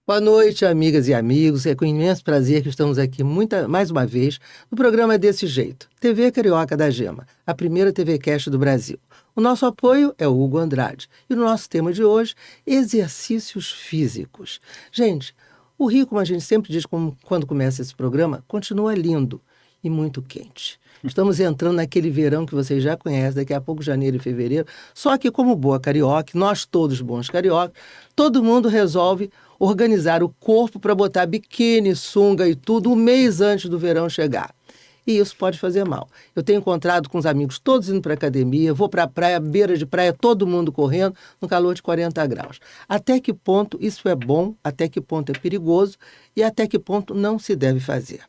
Boa noite, amigas e amigos. É com imenso prazer que estamos aqui mais uma vez no programa Desse Jeito, TV Carioca da Gema, a primeira TV Cast do Brasil. O nosso apoio é o Hugo Andrade. E o nosso tema de hoje, exercícios físicos. Gente, o Rio, como a gente sempre diz quando começa esse programa, continua lindo e muito quente. Estamos entrando naquele verão que vocês já conhecem, daqui a pouco, janeiro e fevereiro. Só que, como boa carioca, nós todos bons cariocas, todo mundo resolve organizar o corpo para botar biquíni, sunga e tudo um mês antes do verão chegar. E isso pode fazer mal. Eu tenho encontrado com os amigos todos indo para a academia, vou para a praia, beira de praia, todo mundo correndo, no calor de 40 graus. Até que ponto isso é bom, até que ponto é perigoso e até que ponto não se deve fazer.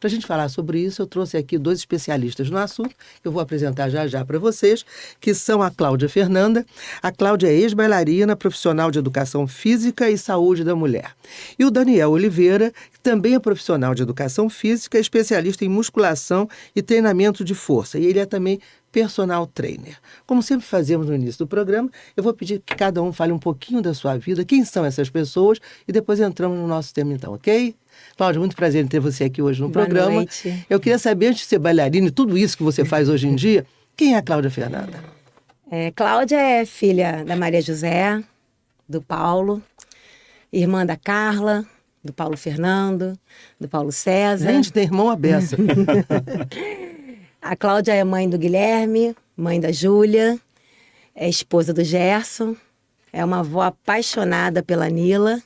Para a gente falar sobre isso, eu trouxe aqui dois especialistas no assunto, que eu vou apresentar já para vocês, que são a Cláudia Fernanda. A Cláudia é ex-bailarina, profissional de educação física e saúde da mulher. E o Daniel Oliveira, que também é profissional de educação física, especialista em musculação e treinamento de força. E ele é também personal trainer. Como sempre fazemos no início do programa, eu vou pedir que cada um fale um pouquinho da sua vida, quem são essas pessoas, e depois entramos no nosso tema então, ok? Cláudia, muito prazer em ter você aqui hoje no programa. Boa noite. Eu queria saber, antes de ser bailarina e tudo isso que você faz hoje em dia, quem é a Cláudia Fernanda? Cláudia é filha da Maria José, do Paulo, irmã da Carla, do Paulo Fernando, do Paulo César. Gente, tem irmão à beça. A Cláudia é mãe do Guilherme, mãe da Júlia, é esposa do Gerson, é uma avó apaixonada pela Nila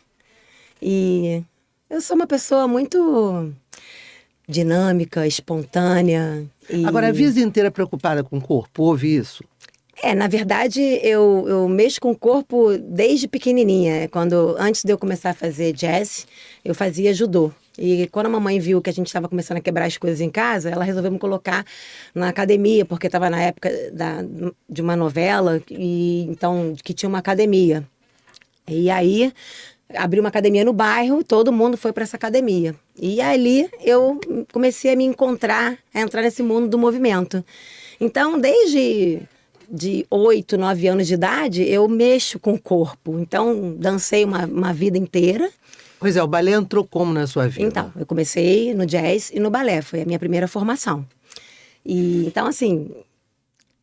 e eu sou uma pessoa muito dinâmica, espontânea. Agora, a vida inteira preocupada com o corpo, ouve isso? Na verdade, eu mexo com o corpo desde pequenininha. Antes de eu começar a fazer jazz, eu fazia judô. E quando a mamãe viu que a gente estava começando a quebrar as coisas em casa, ela resolveu me colocar na academia, porque estava na época de uma novela, que tinha uma academia. E aí abri uma academia no bairro e todo mundo foi para essa academia. E ali eu comecei a me encontrar, a entrar nesse mundo do movimento. Então, desde 8, 9 anos de idade, eu mexo com o corpo. Então, dancei uma vida inteira. Pois é, o balé entrou como na sua vida? Então, eu comecei no jazz e no balé, foi a minha primeira formação. E então, assim,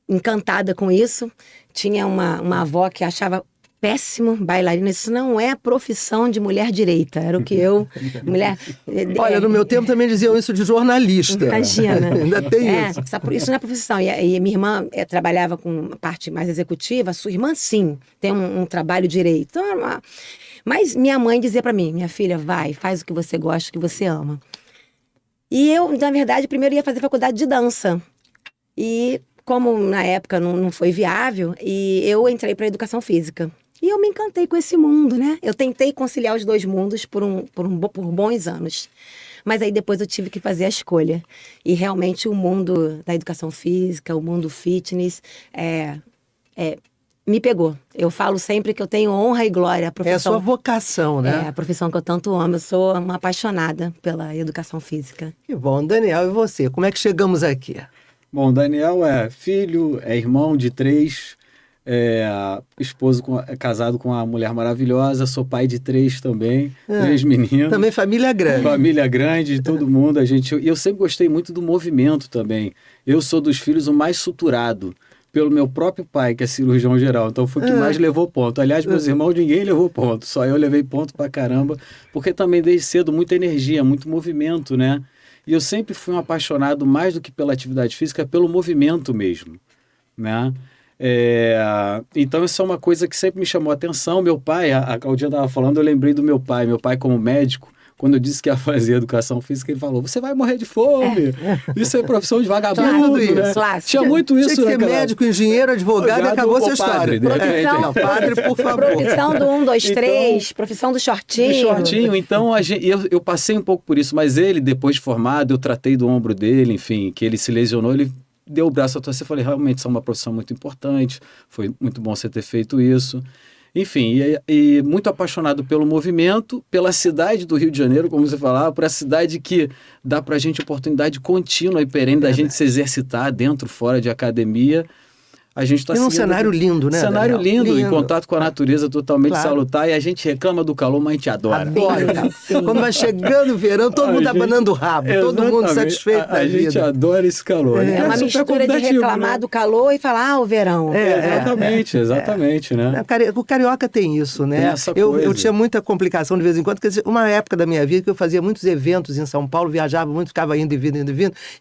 encantada com isso, tinha uma avó que achava péssimo bailarina. Isso não é profissão de mulher direita, era o que eu... Olha, no meu tempo também diziam isso de jornalista. Imagina. Ainda tem isso. Isso não é profissão. E minha irmã trabalhava com a parte mais executiva, a sua irmã, sim, tem um trabalho direito. Então, mas minha mãe dizia pra mim, minha filha, vai, faz o que você gosta, o que você ama. E eu, na verdade, primeiro ia fazer faculdade de dança. E como na época não foi viável, e eu entrei para educação física. E eu me encantei com esse mundo, né? Eu tentei conciliar os dois mundos por bons anos. Mas aí depois eu tive que fazer a escolha. E realmente o mundo da educação física, o mundo fitness, me pegou. Eu falo sempre que eu tenho honra e glória. É a sua vocação, né? É a profissão que eu tanto amo. Eu sou uma apaixonada pela educação física. Que bom. Daniel, e você? Como é que chegamos aqui? Bom, Daniel é filho, é irmão de 3, casado com uma mulher maravilhosa, sou pai de 3 também, 3 meninos. Também família grande. Família grande, de todo mundo. Eu sempre gostei muito do movimento também. Eu sou dos filhos o mais suturado pelo meu próprio pai, que é cirurgião geral. Então foi o que mais levou ponto. Aliás, meus irmãos, ninguém levou ponto. Só eu levei ponto pra caramba. Porque também desde cedo muita energia, muito movimento, né? E eu sempre fui um apaixonado, mais do que pela atividade física, pelo movimento mesmo, né? Então isso é uma coisa que sempre me chamou a atenção. Meu pai, a Claudinha estava falando, eu lembrei do meu pai como médico, quando eu disse que ia fazer educação física, ele falou, você vai morrer de fome, isso é profissão de vagabundo, né? Tinha muito isso, tinha que né? ser médico, engenheiro, advogado, acabou essa história. Não, padre, por favor. Profissão do 1, 2, 3, profissão do shortinho. Do shortinho, então eu passei um pouco por isso, mas ele, depois de formado, eu tratei do ombro dele, enfim, que ele se lesionou, ele deu o braço a torcer, falei, realmente isso é uma profissão muito importante, foi muito bom você ter feito isso. Enfim, e muito apaixonado pelo movimento, pela cidade do Rio de Janeiro, como você falava, por essa cidade que dá pra gente oportunidade contínua e perene da gente se exercitar dentro, fora de academia. a gente está seguindo... um cenário lindo, né, Cenário Daniel? lindo, em contato com a natureza totalmente Claro. salutar, e a gente reclama do calor, mas a gente adora. Adora. Quando vai chegando o verão, todo mundo abanando o rabo, todo mundo satisfeito da vida. A gente adora esse calor. É uma super mistura de convidativo, reclamar né? do calor e falar, o verão. Exatamente, né? O carioca tem isso, né? Tem essa eu coisa. tinha muita complicação de vez em quando, porque uma época da minha vida que eu fazia muitos eventos em São Paulo, viajava muito, ficava indo e vindo,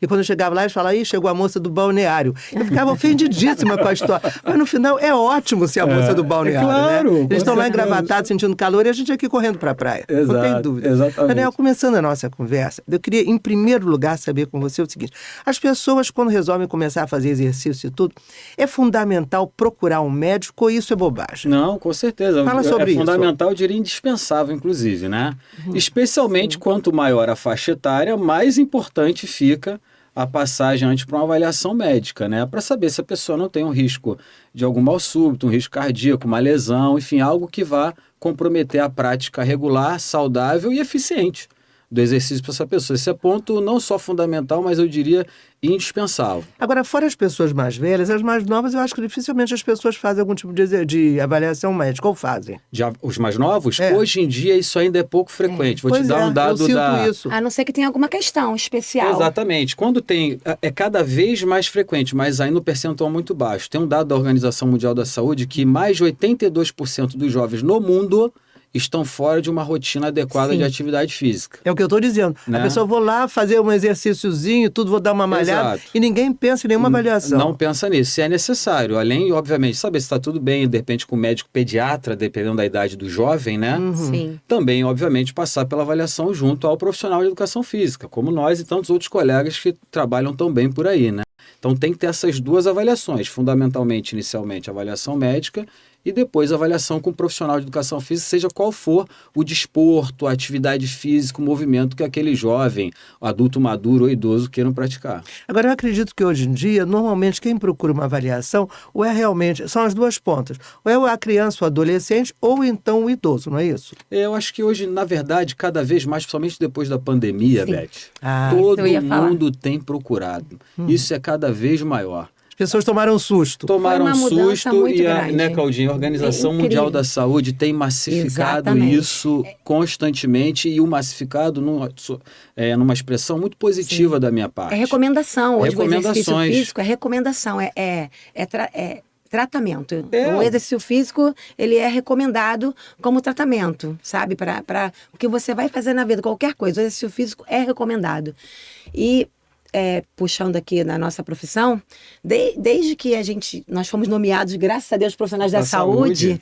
e quando eu chegava lá, eles falavam, ih, chegou a moça do balneário. Eu ficava ofendidíssima com a história. Mas no final é ótimo ser a moça do balneário, claro, né? Eles estão lá certeza. engravatados, sentindo calor, e a gente aqui correndo para a praia. Exato, não tem dúvida. exatamente. Daniel, começando a nossa conversa, eu queria, em primeiro lugar, saber com você o seguinte: as pessoas, quando resolvem começar a fazer exercício e tudo, é fundamental procurar um médico ou isso é bobagem? Não, com certeza. Fala sobre isso. É fundamental, eu diria indispensável, inclusive, né? Especialmente quanto maior a faixa etária, mais importante fica a passagem antes para uma avaliação médica, né? Para saber se a pessoa não tem um risco de algum mal súbito, um risco cardíaco, uma lesão, enfim, algo que vá comprometer a prática regular, saudável e eficiente do exercício para essa pessoa. Esse é ponto não só fundamental, mas eu diria indispensável. Agora, fora as pessoas mais velhas, as mais novas, eu acho que dificilmente as pessoas fazem algum tipo de avaliação médica, ou fazem? Os mais novos? É. Hoje em dia isso ainda é pouco frequente. Vou Pois te dar um dado eu sinto isso. A não ser que tenha alguma questão especial. Exatamente. Quando tem, é cada vez mais frequente, mas ainda um percentual muito baixo. Tem um dado da Organização Mundial da Saúde que mais de 82% dos jovens no mundo estão fora de uma rotina adequada de atividade física. É o que eu estou dizendo. Né? A pessoa, vou lá fazer um exercíciozinho, tudo, vou dar uma malhada, Exato. e ninguém pensa em nenhuma avaliação. Não pensa nisso. Se é necessário, além, obviamente, saber se está tudo bem, de repente com o médico pediatra, dependendo da idade do jovem, né? Sim. Também, obviamente, passar pela avaliação junto ao profissional de educação física, como nós e tantos outros colegas que trabalham tão bem por aí, né? Então tem que ter essas duas avaliações, fundamentalmente, inicialmente, a avaliação médica e depois a avaliação com o profissional de educação física, seja qual for o desporto, a atividade física, o movimento que aquele jovem, adulto maduro ou idoso queiram praticar. Agora, eu acredito que hoje em dia, normalmente, quem procura uma avaliação, ou é realmente, são as duas pontas, ou é a criança, o adolescente, ou então o idoso, não é isso? Eu acho que hoje, na verdade, cada vez mais, principalmente depois da pandemia, Sim. Beth, Todo todo mundo tem procurado. Isso é cada vez maior. As pessoas tomaram um susto. Tomaram Foi uma um mudança susto muito e grande. né, Claudinha, a Organização Incrível. Mundial da Saúde tem massificado Exatamente. isso constantemente, e o massificado numa expressão muito positiva da minha parte. É recomendação. Hoje o exercício Recomendações. físico é recomendação, é tratamento. É. O exercício físico, ele é recomendado como tratamento, sabe? Para o que você vai fazer na vida, qualquer coisa. O exercício físico é recomendado. E, puxando aqui na nossa profissão, desde que nós fomos nomeados, graças a Deus, profissionais da saúde.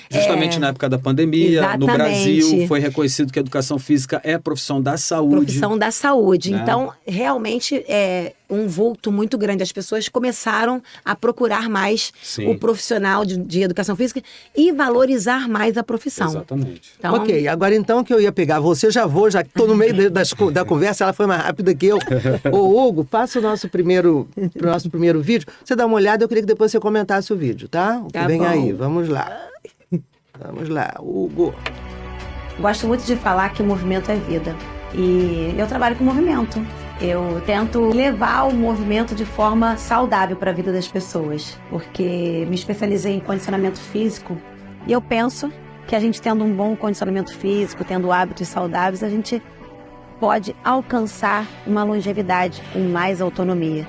Justamente na época da pandemia, Exatamente. no Brasil, foi reconhecido que a educação física é profissão da saúde. Profissão da saúde. Né? Então, realmente, é um vulto muito grande. As pessoas começaram a procurar mais Sim. o profissional de educação física e valorizar mais a profissão. Exatamente. Então, Ok, agora então que eu ia pegar você, já que estou no meio da conversa, ela foi mais rápida que eu. Ô Hugo, passa pro nosso primeiro vídeo. Você dá uma olhada, eu queria que depois você comentasse o vídeo, tá? O que Tá vem bom. aí, vamos lá. Vamos lá, Hugo. Gosto muito de falar que o movimento é vida. E eu trabalho com movimento. Eu tento levar o movimento de forma saudável para a vida das pessoas, porque me especializei em condicionamento físico e eu penso que a gente tendo um bom condicionamento físico, tendo hábitos saudáveis, a gente pode alcançar uma longevidade com mais autonomia.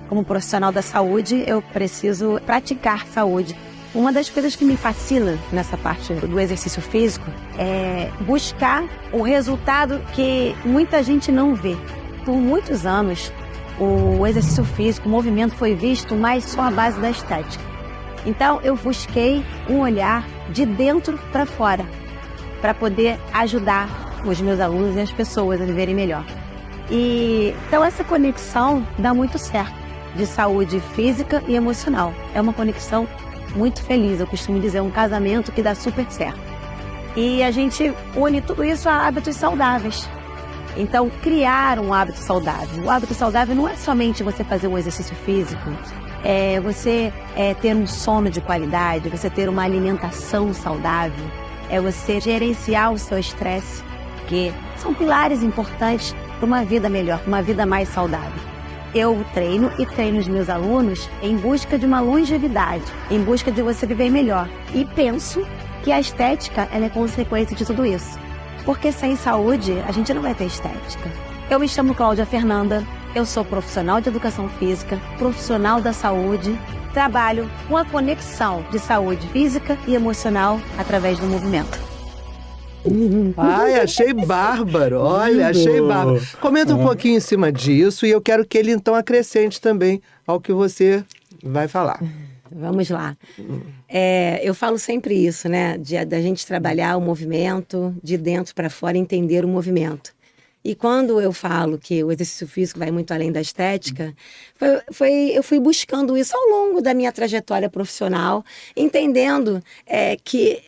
Como profissional da saúde, eu preciso praticar saúde. Uma das coisas que me fascina nessa parte do exercício físico é buscar o resultado que muita gente não vê. Por muitos anos, o exercício físico, o movimento foi visto mais só à base da estética. Então, eu busquei um olhar de dentro para fora, para poder ajudar os meus alunos e as pessoas a viverem melhor. Então, essa conexão dá muito certo, de saúde física e emocional. É uma conexão muito feliz, eu costumo dizer, um casamento que dá super certo. E a gente une tudo isso a hábitos saudáveis. Então, criar um hábito saudável. O hábito saudável não é somente você fazer um exercício físico, é você ter um sono de qualidade, você ter uma alimentação saudável, é você gerenciar o seu estresse, que são pilares importantes para uma vida melhor, para uma vida mais saudável. Eu treino e treino os meus alunos em busca de uma longevidade, em busca de você viver melhor. E penso que a estética ela é consequência de tudo isso. Porque sem saúde, a gente não vai ter estética. Eu me chamo Cláudia Fernanda, eu sou profissional de educação física, profissional da saúde, trabalho com a conexão de saúde física e emocional através do movimento. Ai, achei bárbaro. Olha, achei bárbaro. Comenta um pouquinho em cima disso e eu quero que ele então acrescente também ao que você vai falar. Vamos lá. Eu falo sempre isso, né? Da gente trabalhar o movimento de dentro para fora, entender o movimento. E quando eu falo que o exercício físico vai muito além da estética, eu fui buscando isso ao longo da minha trajetória profissional, entendendo que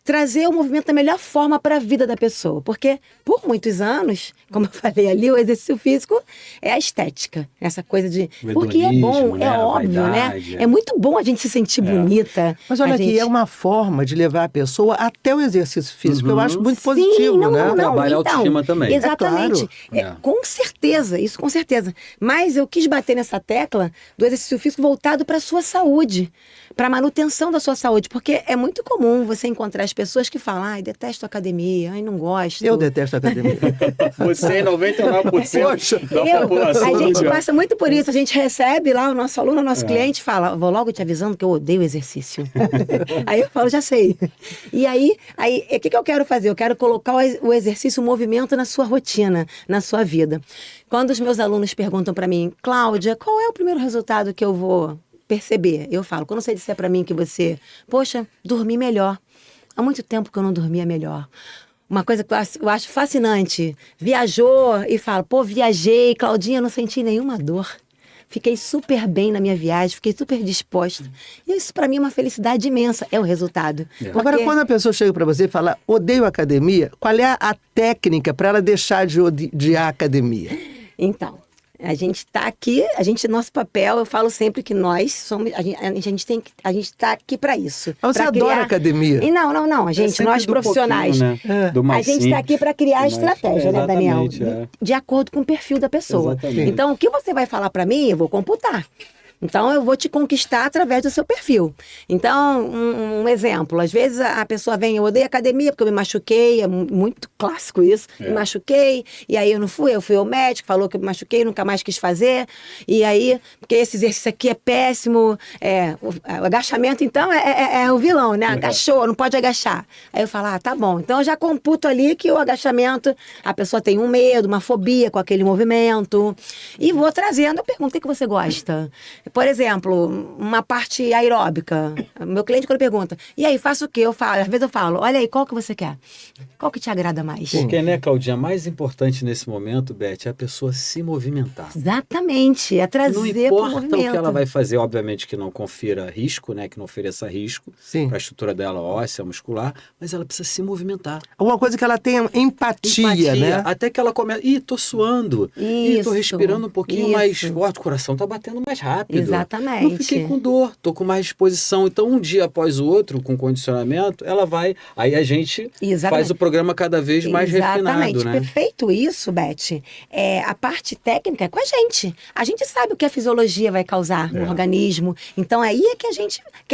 trazer o movimento da melhor forma para a vida da pessoa. Porque, por muitos anos, como eu falei ali, o exercício físico é a estética. Essa coisa de... Porque é bom, né? é óbvio, vaidade, né? É muito bom a gente se sentir bonita. Mas olha aqui, é uma forma de levar a pessoa até o exercício físico. Eu acho muito positivo, né? Trabalha a autoestima também. Exatamente. Claro. Com certeza, isso com certeza. Mas eu quis bater nessa tecla do exercício físico voltado para a sua saúde, para a manutenção da sua saúde. Porque é muito comum você encontrar as pessoas que falam, ai, detesto academia, ai, não gosto. Eu detesto academia. Você é 99% da população. A gente passa muito por isso. A gente recebe lá o nosso aluno, o nosso cliente, fala, vou logo te avisando que eu odeio exercício. Aí eu falo, já sei. E aí o que eu quero fazer? Eu quero colocar o exercício, o movimento na sua rotina, na sua vida. Quando os meus alunos perguntam para mim, Cláudia, qual é o primeiro resultado que eu vou perceber? Eu falo, quando você disser para mim que você, poxa, dormi melhor. Há muito tempo que eu não dormia melhor. Uma coisa que eu acho fascinante. Viajou e fala, pô, viajei, Claudinha, não senti nenhuma dor. Fiquei super bem na minha viagem, fiquei super disposta. E isso para mim é uma felicidade imensa, é o resultado. Porque... Agora, quando a pessoa chega para você e fala, odeio academia, qual é a técnica para ela deixar de odiar a academia? Então... A gente está aqui, nosso papel, eu falo sempre que nós somos, a gente está aqui para isso. Mas você adora academia? E não, a gente, nós profissionais, né? a gente está aqui para criar a estratégia, né, Daniel? De acordo com o perfil da pessoa. Exatamente. Então, o que você vai falar para mim, eu vou computar. Então, eu vou te conquistar através do seu perfil. Então, um exemplo. Às vezes, a pessoa vem, eu odeio academia porque eu me machuquei. É muito clássico isso. Me machuquei, e aí eu fui ao médico, falou que eu me machuquei, nunca mais quis fazer. E aí, porque esse exercício aqui é péssimo. O agachamento, então, é o vilão, né? Agachou, não pode agachar. Aí eu falo, tá bom. Então, eu já computo ali que o agachamento, a pessoa tem um medo, uma fobia com aquele movimento. E vou trazendo, eu pergunto, o que você gosta? Por exemplo, uma parte aeróbica. Meu cliente quando pergunta, e aí, faço o quê? Às vezes eu falo, olha aí, qual que você quer? Qual que te agrada mais? Porque, né, Claudinha, mais importante nesse momento, Beth, é a pessoa se movimentar. Exatamente, é trazer pro movimento. Não importa o que ela vai fazer, obviamente que não confira risco, né, que não ofereça risco para a estrutura dela óssea, muscular, mas ela precisa se movimentar. Alguma coisa que ela tenha empatia, né? Até que ela comece, tô suando, tô respirando um pouquinho mais forte, o coração tá batendo mais rápido. Exatamente. Não fiquei com dor, tô com mais disposição. Então, um dia após o outro, com condicionamento, ela vai... Aí a gente faz o programa cada vez mais refinado, né? Perfeito isso, Beth. A parte técnica é com a gente. A gente sabe o que a fisiologia vai causar no organismo. Então, aí é que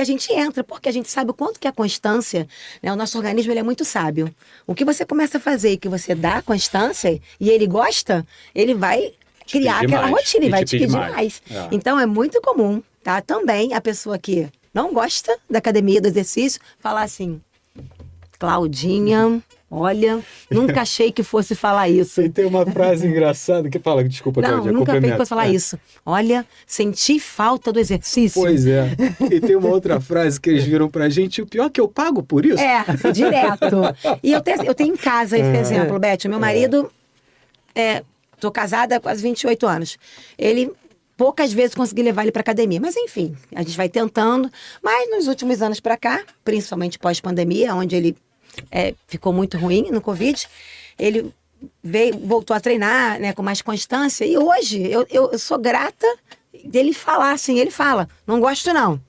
a gente entra, porque a gente sabe o quanto que a constância, né? O nosso organismo ele é muito sábio. O que você começa a fazer e que você dá constância e ele gosta, ele vai... criar aquela rotina e vai te pedir mais. Então, é muito comum, tá? Também a pessoa que não gosta da academia, do exercício, falar assim, Claudinha, olha, nunca achei que fosse falar isso. E tem uma frase engraçada que fala, desculpa, Claudia, nunca achei que fosse falar isso. Olha, senti falta do exercício. Pois é. E tem uma outra frase que eles viram pra gente, o pior é que eu pago por isso. Direto. E eu tenho em casa esse exemplo, Beth. Meu marido... Estou casada há quase 28 anos. Ele, poucas vezes, consegui levar ele para academia. Mas, enfim, a gente vai tentando. Mas, nos últimos anos para cá, principalmente pós-pandemia, onde ele ficou muito ruim no Covid, ele voltou a treinar, né, com mais constância. E hoje, eu sou grata dele falar assim. Ele fala, não gosto não.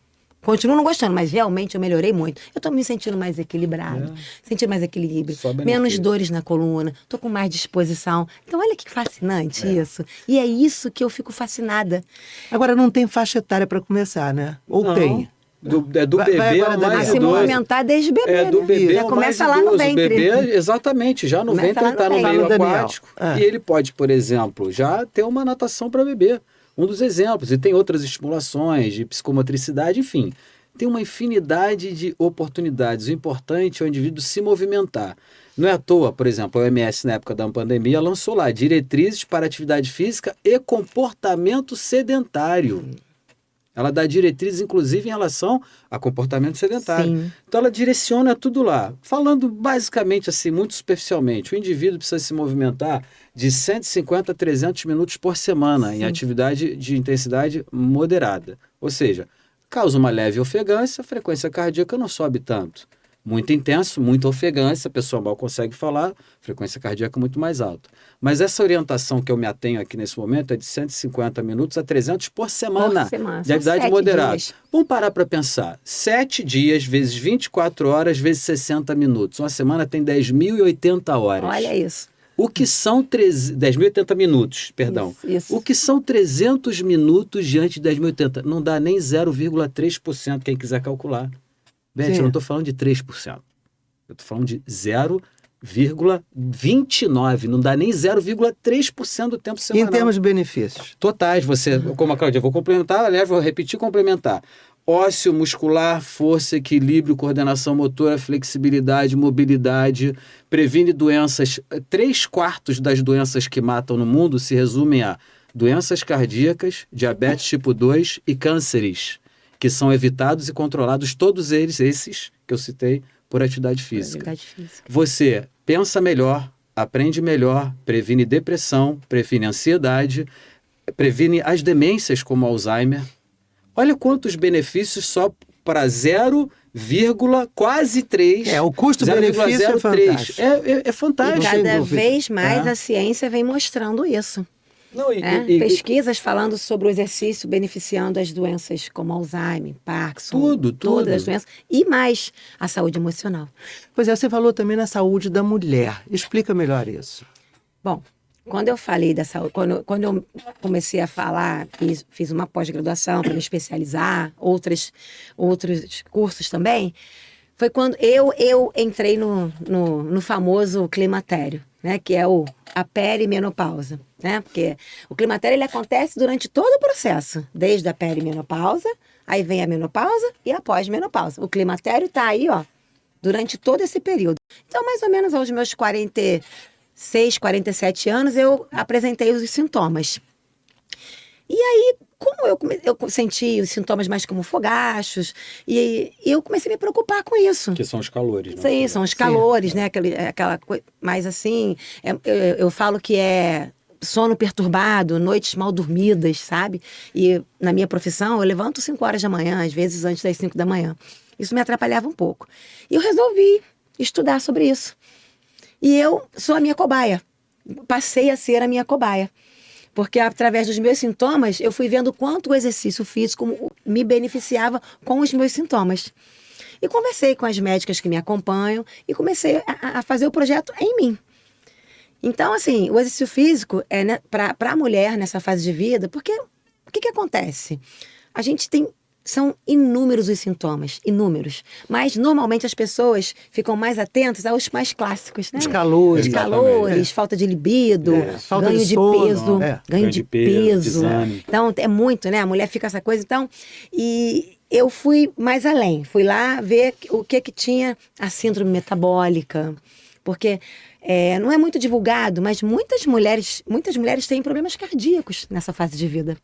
Continuo não gostando, mas realmente eu melhorei muito. Eu tô me sentindo mais equilibrado, sentindo mais equilíbrio, menos dores na coluna, tô com mais disposição. Então, olha que fascinante isso. E é isso que eu fico fascinada. Agora, não tem faixa etária para começar, né? Ou Não. tem? Do bebê ao mais A se idoso. movimentar desde bebê, Do né? bebê Já ao começa mais lá no idoso. O ventre. bebê, exatamente, já no Começa ventre lá ele está no no ventre. meio Fala, Daniel. aquático. E ele pode, por exemplo, já ter uma natação para bebê. Um dos exemplos. E tem outras estimulações de psicomotricidade, enfim. Tem uma infinidade de oportunidades. O importante é o indivíduo se movimentar. Não é à toa, por exemplo, a OMS, na época da pandemia, lançou lá diretrizes para atividade física e comportamento sedentário. Ela dá diretrizes, inclusive, em relação a comportamento sedentário. Sim. Então, ela direciona tudo lá. Falando basicamente, assim, muito superficialmente, o indivíduo precisa se movimentar de 150 a 300 minutos por semana em atividade de intensidade moderada. Ou seja, causa uma leve ofegância, a frequência cardíaca não sobe tanto. Muito intenso, muita ofegância, a pessoa mal consegue falar, frequência cardíaca muito mais alta. Mas essa orientação que eu me atenho aqui nesse momento é de 150 minutos a 300 por semana, de São atividade 7 moderada. dias. Vamos parar para pensar. 7 dias vezes 24 horas vezes 60 minutos. Uma semana tem 10.080 horas. Olha isso. O que são 10.080 minutos, perdão. Isso. O que são 300 minutos diante de 10.080? Não dá nem 0,3%, quem quiser calcular. Beth, Sim. eu não estou falando de 3%. Eu estou falando de 0,29%. Não dá nem 0,3% do tempo Em semanal. termos de benefícios. Totais, você, como a Cláudia, vou complementar, aliás, vou repetir e complementar. Ósseo, muscular, força, equilíbrio, coordenação motora, flexibilidade, mobilidade, previne doenças. 3/4 das doenças que matam no mundo se resumem a doenças cardíacas, diabetes tipo 2 e cânceres, que são evitados e controlados, todos eles, esses que eu citei, por atividade física. Atividade física. Você pensa melhor, aprende melhor, previne depressão, previne ansiedade, previne as demências como Alzheimer. Olha quantos benefícios só para 0, quase 3. O custo-benefício é 0,03. fantástico. É fantástico. Não tem Cada dúvida. vez mais É. a ciência vem mostrando isso. Não, Pesquisas falando sobre o exercício beneficiando as doenças como Alzheimer, Parkinson, Tudo. todas as doenças, e mais a saúde emocional. Pois é, você falou também na saúde da mulher. Explica melhor isso. Bom, quando eu falei da saúde, quando eu comecei a falar, fiz uma pós-graduação para me especializar, outros cursos também, foi quando eu entrei no famoso climatério, né, que é a perimenopausa, né? Porque o climatério ele acontece durante todo o processo, desde a perimenopausa, aí vem a menopausa e a pós-menopausa. O climatério está aí, ó, durante todo esse período. Então, mais ou menos aos meus 46, 47 anos, eu apresentei os sintomas. E aí, como eu senti os sintomas mais como fogachos, e eu comecei a me preocupar com isso. Que são os calores. Isso aí, são os calores, né? Aquela coisa mais assim, eu falo que é sono perturbado, noites mal dormidas, sabe? E na minha profissão, eu levanto 5 horas da manhã, às vezes antes das 5 da manhã. Isso me atrapalhava um pouco. E eu resolvi estudar sobre isso. E eu sou a minha cobaia. Passei a ser a minha cobaia. Porque através dos meus sintomas, eu fui vendo quanto o exercício físico me beneficiava com os meus sintomas. E conversei com as médicas que me acompanham e comecei a fazer o projeto em mim. Então, assim, o exercício físico é, né, para a mulher nessa fase de vida, porque o que acontece? A gente tem... São inúmeros os sintomas, inúmeros. Mas, normalmente, as pessoas ficam mais atentas aos mais clássicos, né? Os calores. Os calores, falta de libido, falta ganho de de sono, peso, ganho de peso. desânimo. Então, é muito, né? A mulher fica essa coisa. Então, e eu fui mais além. Fui lá ver o que tinha a síndrome metabólica. Porque não é muito divulgado, mas muitas mulheres têm problemas cardíacos nessa fase de vida.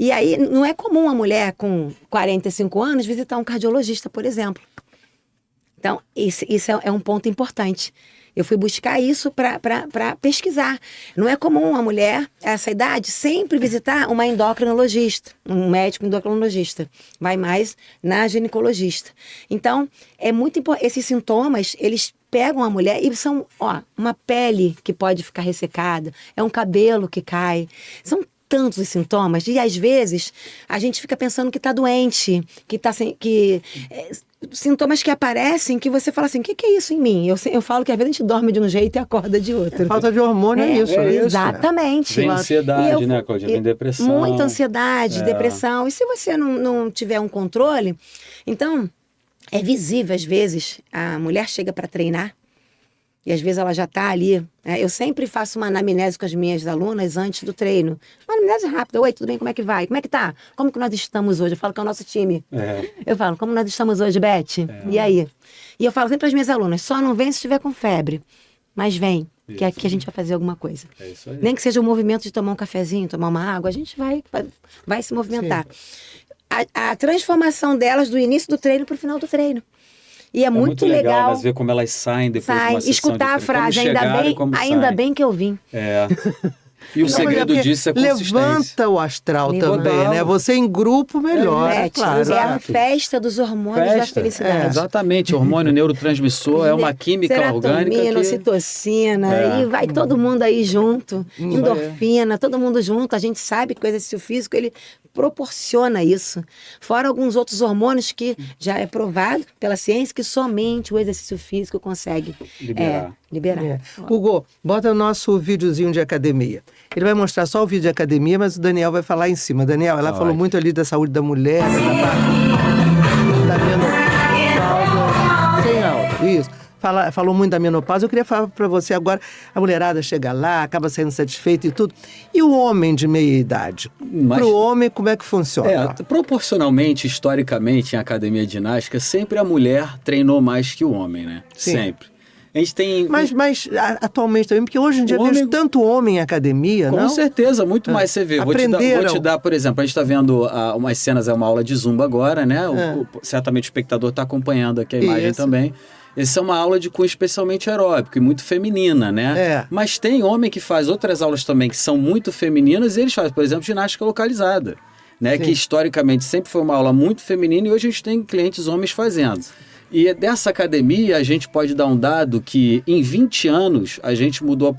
E aí, não é comum a mulher com 45 anos visitar um cardiologista, por exemplo. Então, isso é um ponto importante. Eu fui buscar isso para pesquisar. Não é comum a mulher, a essa idade, sempre visitar uma endocrinologista, um médico endocrinologista. Vai mais na ginecologista. Então, é muito importante. Esses sintomas, eles pegam a mulher e são, uma pele que pode ficar ressecada, é um cabelo que cai. São tantos os sintomas, e às vezes a gente fica pensando que tá doente, sintomas que aparecem que você fala assim, o que é isso em mim? Eu falo que às vezes a gente dorme de um jeito e acorda de outro. Falta de hormônio é isso. Exatamente. Vem ansiedade, né, Cláudia? Vem depressão. Muita ansiedade, depressão. E se você não tiver um controle, então é visível às vezes, a mulher chega para treinar e às vezes ela já está ali. Eu sempre faço uma anamnese com as minhas alunas antes do treino. Uma anamnese rápida. Oi, tudo bem? Como é que vai? Como é que tá? Como que nós estamos hoje? Eu falo que é o nosso time. Eu falo, como nós estamos hoje, Beth? E aí? E eu falo sempre para as minhas alunas, só não vem se estiver com febre. Mas vem, que aqui a gente vai fazer alguma coisa. É isso aí. Nem que seja o movimento de tomar um cafezinho, tomar uma água, a gente vai se movimentar. A transformação delas do início do treino para o final do treino. E é muito legal. Mas ver como elas saem depois de uma sessão escutar a frase, ainda bem que eu vim. E o segredo disso é consistência. Levanta o astral também, né? Você em grupo melhor, claro. É a festa dos hormônios da felicidade. Exatamente, hormônio neurotransmissor é uma química orgânica. Ocitocina, e vai todo mundo aí junto, endorfina, todo mundo junto. A gente sabe que o exercício físico, ele proporciona isso. Fora alguns outros hormônios que já é provado pela ciência que somente o exercício físico consegue liberar. Hugo, bota o nosso videozinho de academia. Ele vai mostrar só o vídeo de academia, mas o Daniel vai falar em cima. Daniel, ela falou muito ali da saúde da mulher, da menopausa, sem áudio, isso. Falou muito da menopausa. Eu queria falar para você agora, a mulherada chega lá, acaba saindo satisfeita e tudo. E o homem de meia idade? Para o homem, como é que funciona? Proporcionalmente, historicamente, em academia de ginástica, sempre a mulher treinou mais que o homem, né? Sim. Sempre. A gente tem... Mas atualmente também, porque hoje em dia vejo tanto homem em academia, Com certeza, muito mais você vê. Vou te dar, por exemplo, a gente está vendo umas cenas, uma aula de Zumba agora, né? Certamente o espectador está acompanhando aqui a imagem também. Essa é uma aula de cunho especialmente aeróbico e muito feminina, né? Mas tem homem que faz outras aulas também que são muito femininas e eles fazem, por exemplo, ginástica localizada, né? Que historicamente sempre foi uma aula muito feminina e hoje a gente tem clientes homens fazendo. E dessa academia a gente pode dar um dado que em 20 anos a gente mudou a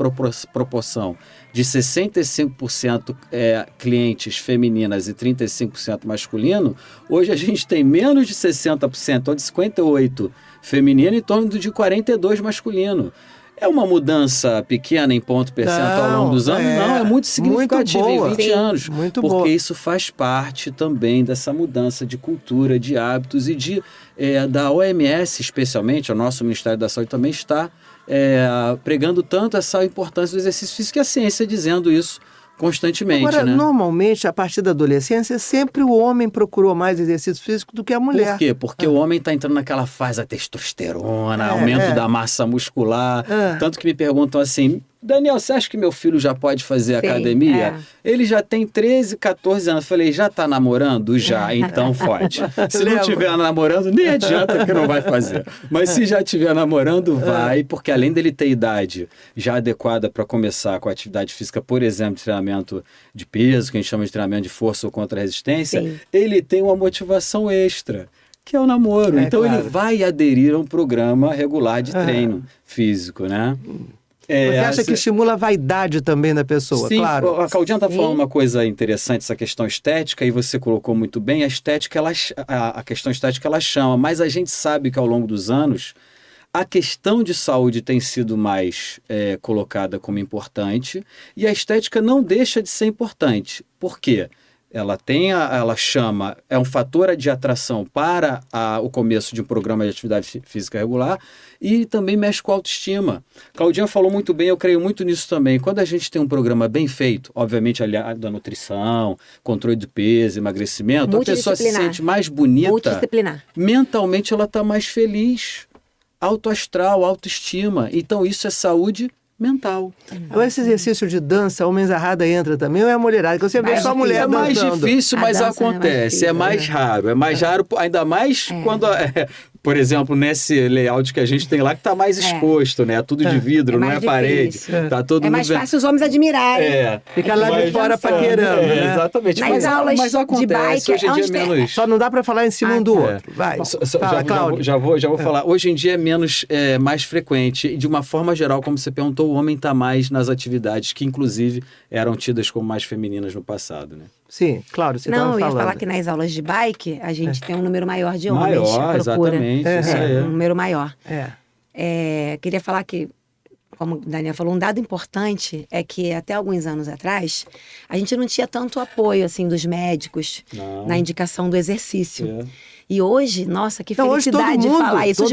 proporção de 65% clientes femininas e 35% masculino. Hoje a gente tem menos de 60%, ou de 58% feminino e em torno de 42% masculino. É uma mudança pequena em ponto percentual ao longo dos anos? Não, é muito significativa em 20 anos. Porque isso faz parte também dessa mudança de cultura, de hábitos e da OMS, especialmente, o nosso Ministério da Saúde também está pregando tanto essa importância do exercício físico e a ciência dizendo isso constantemente. Agora, né? Normalmente, a partir da adolescência, sempre o homem procurou mais exercício físico do que a mulher. Por quê? Porque o homem está entrando naquela fase da testosterona, aumento da massa muscular. Tanto que me perguntam assim, Daniel, você acha que meu filho já pode fazer academia? Ele já tem 13, 14 anos. Eu falei, já está namorando? Já, então pode. Se não estiver namorando, nem adianta que não vai fazer. Mas se já estiver namorando, vai, porque além dele ter idade já adequada para começar com a atividade física, por exemplo, treinamento de peso, que a gente chama de treinamento de força ou contra-resistência, ele tem uma motivação extra, que é o namoro. Então ele vai aderir a um programa regular de treino físico, né? Você acha que estimula a vaidade também da pessoa? Sim, claro. A Claudinha está falando uma coisa interessante, essa questão estética, e você colocou muito bem, a questão estética ela chama, mas a gente sabe que ao longo dos anos, a questão de saúde tem sido mais colocada como importante, e a estética não deixa de ser importante. Por quê? Ela chama, é um fator de atração para o começo de um programa de atividade física regular e também mexe com a autoestima. Claudinha falou muito bem, eu creio muito nisso também. Quando a gente tem um programa bem feito, obviamente aliado da nutrição, controle de peso, emagrecimento, a pessoa se sente mais bonita, mentalmente ela está mais feliz, autoastral, autoestima. Então isso é saúde mental. Agora, esse exercício de dança, a homenzarrada entra também, ou é a mulherada? Que você vê só a mulher dançando. É mais difícil, mas acontece. É mais raro. É mais raro, ainda mais quando por exemplo, nesse layout que a gente tem lá, que tá mais exposto, né? Tudo de vidro, não é parede. Tá todo mais fácil os homens admirarem. Fica lá de fora paquerando, né? Exatamente. Nas aulas mas acontece, de bike, hoje em dia é menos... Só não dá para falar em cima um do outro. Vai, fala, Cláudio. Já vou falar. Hoje em dia é mais frequente. E de uma forma geral, como você perguntou, o homem está mais nas atividades que, inclusive, eram tidas como mais femininas no passado, né? Sim, Cláudio, você estava falando. Não, eu ia falar que nas aulas de bike, a gente tem um número maior de homens. Maior, exatamente. Isso aí. Um número maior. Queria falar que, como o Daniel falou, um dado importante é que até alguns anos atrás, a gente não tinha tanto apoio, assim, dos médicos na indicação do exercício. E hoje, nossa, que felicidade de falar isso. Os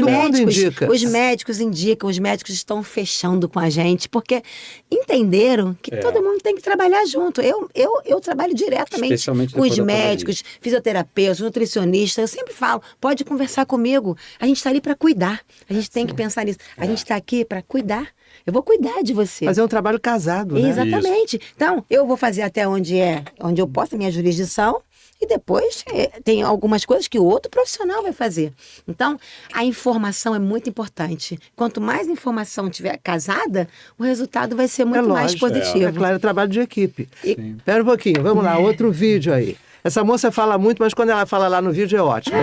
médicos indicam, os médicos estão fechando com a gente, porque entenderam que todo mundo tem que trabalhar junto. Eu trabalho diretamente com os médicos, fisioterapeutas, nutricionistas. Eu sempre falo, pode conversar comigo. A gente está ali para cuidar. A gente tem que pensar nisso. A gente está aqui para cuidar. Eu vou cuidar de você. Fazer um trabalho casado, né? Exatamente. Isso. Então, eu vou fazer até onde eu posso, a minha jurisdição. E depois tem algumas coisas que o outro profissional vai fazer. Então, a informação é muito importante. Quanto mais informação tiver casada, o resultado vai ser muito mais positivo. É claro, é trabalho de equipe. Espera um pouquinho, vamos lá, outro vídeo aí. Essa moça fala muito, mas quando ela fala lá no vídeo é ótimo.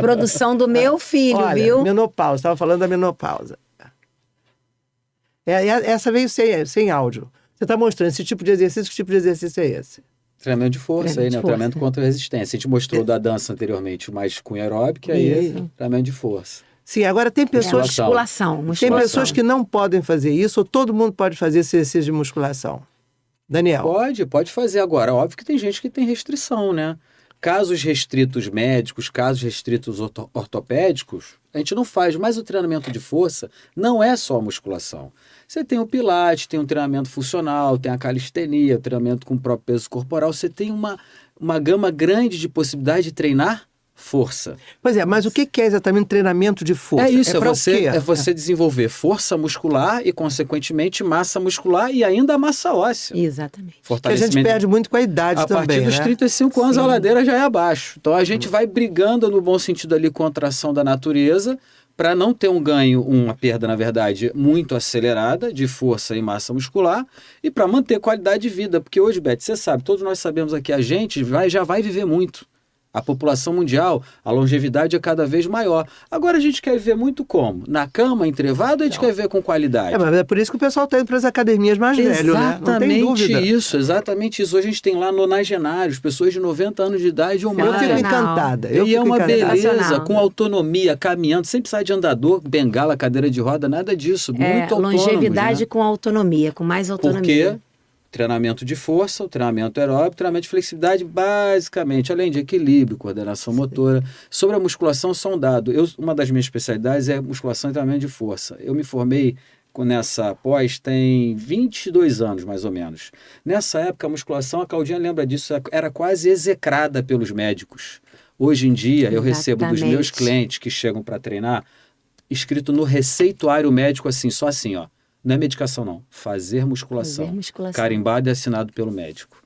Produção do meu filho, olha, viu? Menopausa, estava falando da menopausa. Essa veio sem áudio. Você está mostrando esse tipo de exercício, que tipo de exercício é esse? Treinamento de força aí, né? Treinamento contra a resistência. A gente mostrou da dança anteriormente, mais com aeróbica, aí treinamento de força. Sim, agora tem pessoas... Musculação. Tem pessoas que não podem fazer isso, ou todo mundo pode fazer esse exercício de musculação? Daniel? Pode fazer agora. Óbvio que tem gente que tem restrição, né? Casos restritos médicos, casos restritos ortopédicos, a gente não faz, mas o treinamento de força não é só musculação. Você tem o pilates, tem um treinamento funcional, tem a calistenia, o treinamento com o próprio peso corporal. Você tem uma gama grande de possibilidade de treinar força. Pois é, mas o que é exatamente treinamento de força? É isso, é você desenvolver força muscular e, consequentemente, massa muscular e ainda massa óssea. Exatamente. A gente perde muito com a idade também, A partir dos 35 anos, a ladeira já é abaixo. Então, a gente vai brigando, no bom sentido ali, contra a ação da natureza, para não ter um ganho, uma perda, na verdade, muito acelerada de força e massa muscular e para manter qualidade de vida. Porque hoje, Beth, você sabe, todos nós sabemos aqui, a gente já vai viver muito. A população mundial, a longevidade é cada vez maior. Agora a gente quer viver muito como? Na cama, entrevado, ou a gente quer viver com qualidade? Mas é por isso que o pessoal está indo para as academias mais velhas, né? Não tem dúvida. Exatamente isso. Hoje a gente tem lá nonagenários, pessoas de 90 anos de idade ou mais. Eu fico encantada. E é uma beleza, com autonomia, caminhando, sem precisar de andador, bengala, cadeira de roda, nada disso. Muito autônomo. Longevidade, né? Com autonomia, com mais autonomia. Por quê? Treinamento de força, o treinamento aeróbico, treinamento de flexibilidade, basicamente, além de equilíbrio, coordenação motora. Sobre a musculação, só um dado. Uma das minhas especialidades é musculação e treinamento de força. Eu me formei nessa pós tem 22 anos, mais ou menos. Nessa época, a musculação, a Claudinha lembra disso, era quase execrada pelos médicos. Hoje em dia, eu recebo dos meus clientes que chegam para treinar, escrito no receituário médico, assim, só assim, ó. Não é medicação, não. Fazer musculação. Carimbado e assinado pelo médico.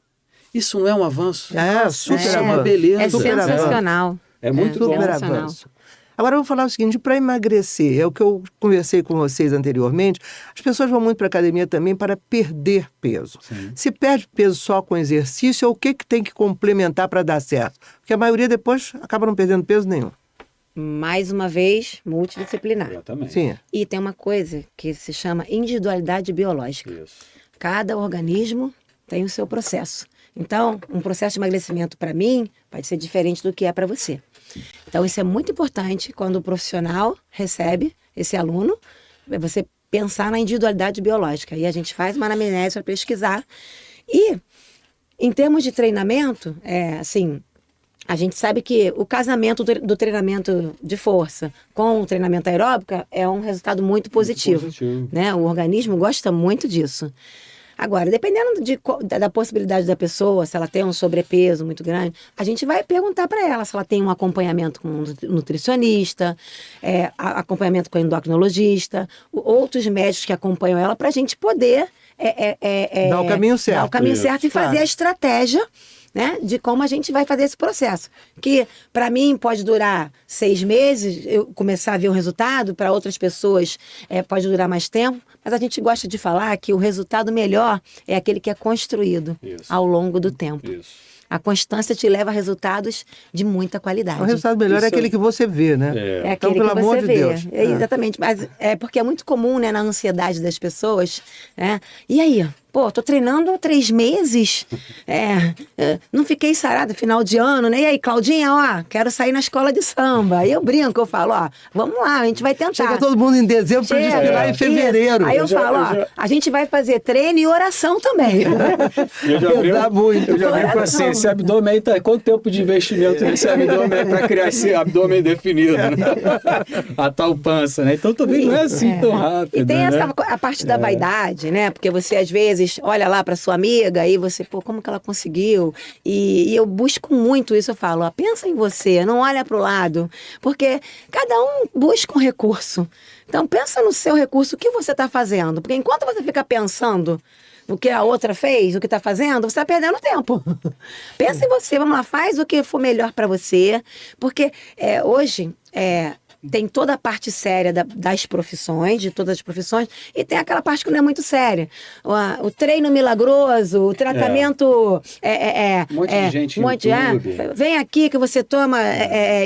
Isso não é um avanço? Super uma beleza. É sensacional. É muito bom. Super avanço. Agora, eu vou falar o seguinte, para emagrecer, é o que eu conversei com vocês anteriormente, as pessoas vão muito para a academia também para perder peso. Sim. Se perde peso só com exercício, o que tem que complementar para dar certo? Porque a maioria depois acaba não perdendo peso nenhum. Mais uma vez, multidisciplinar. Exatamente. Sim. E tem uma coisa que se chama individualidade biológica. Isso. Cada organismo tem o seu processo. Então, um processo de emagrecimento para mim pode ser diferente do que é para você. Então, isso é muito importante quando o profissional recebe esse aluno, é você pensar na individualidade biológica. E a gente faz uma anamnese para pesquisar. E, em termos de treinamento, a gente sabe que o casamento do treinamento de força com o treinamento aeróbico é um resultado muito positivo. Né? O organismo gosta muito disso. Agora, dependendo da possibilidade da pessoa, se ela tem um sobrepeso muito grande, a gente vai perguntar para ela se ela tem um acompanhamento com um nutricionista, acompanhamento com endocrinologista, outros médicos que acompanham ela, para a gente poder dar o caminho certo. Dar o caminho certo e fazer a estratégia né, de como a gente vai fazer esse processo. Que, para mim, pode durar 6 meses, eu começar a ver o resultado, para outras pessoas pode durar mais tempo, mas a gente gosta de falar que o resultado melhor é aquele que é construído ao longo do tempo. A constância te leva a resultados de muita qualidade. O resultado melhor é aquele que você vê, né? É então, aquele pelo que amor você de vê. Deus. Exatamente. Mas é porque é muito comum, né, na ansiedade das pessoas, né? E aí? Pô, tô treinando 3 meses, não fiquei sarada final de ano, né? E aí, Claudinha, ó, quero sair na escola de samba. Aí eu brinco, eu falo, ó, vamos lá, a gente vai tentar. Chega todo mundo em dezembro para desfilar em fevereiro. Isso. Aí eu falo, ó, a gente vai fazer treino e oração também. Eu já brinco assim, esse abdômen aí tá... Quanto tempo de investimento nesse abdômen para criar esse abdômen definido, né? A tal pança, né? Então também não é assim tão rápido, E tem né? a parte da vaidade, né? Porque você, às vezes, olha lá para sua amiga e você, pô, como que ela conseguiu? E eu busco muito isso, eu falo, ó, pensa em você, não olha para o lado, porque cada um busca um recurso. Então, pensa no seu recurso, o que você está fazendo? Porque enquanto você fica pensando no que a outra fez, o que está fazendo, você está perdendo tempo. Pensa em você, vamos lá, faz o que for melhor para você, porque hoje... tem toda a parte séria das profissões, de todas as profissões, e tem aquela parte que não é muito séria. O treino milagroso, o tratamento... Um monte de gente no YouTube. Vem aqui que você toma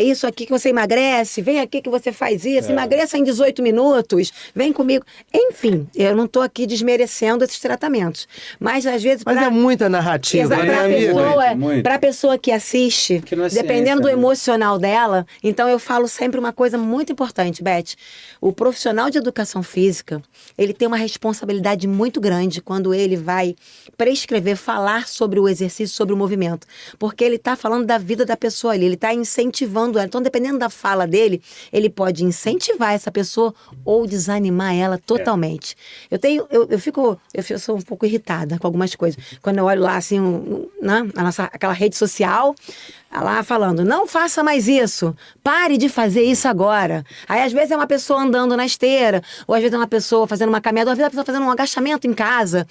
isso aqui que você emagrece, vem aqui que você faz isso, emagreça em 18 minutos, vem comigo. Enfim, eu não estou aqui desmerecendo esses tratamentos. Mas, às vezes... Mas é muita narrativa, né, para a pessoa que assiste, dependendo do emocional dela, então eu falo sempre uma coisa muito importante, Beth. O profissional de educação física, ele tem uma responsabilidade muito grande quando ele vai prescrever, falar sobre o exercício, sobre o movimento. Porque ele está falando da vida da pessoa ali, ele está incentivando ela. Então, dependendo da fala dele, ele pode incentivar essa pessoa ou desanimar ela totalmente. Eu sou um pouco irritada com algumas coisas. Quando eu olho lá, assim, aquela rede social, lá falando, não faça mais isso, pare de fazer isso agora. Aí às vezes é uma pessoa andando na esteira, ou às vezes é uma pessoa fazendo uma caminhada, ou às vezes é uma pessoa fazendo um agachamento em casa.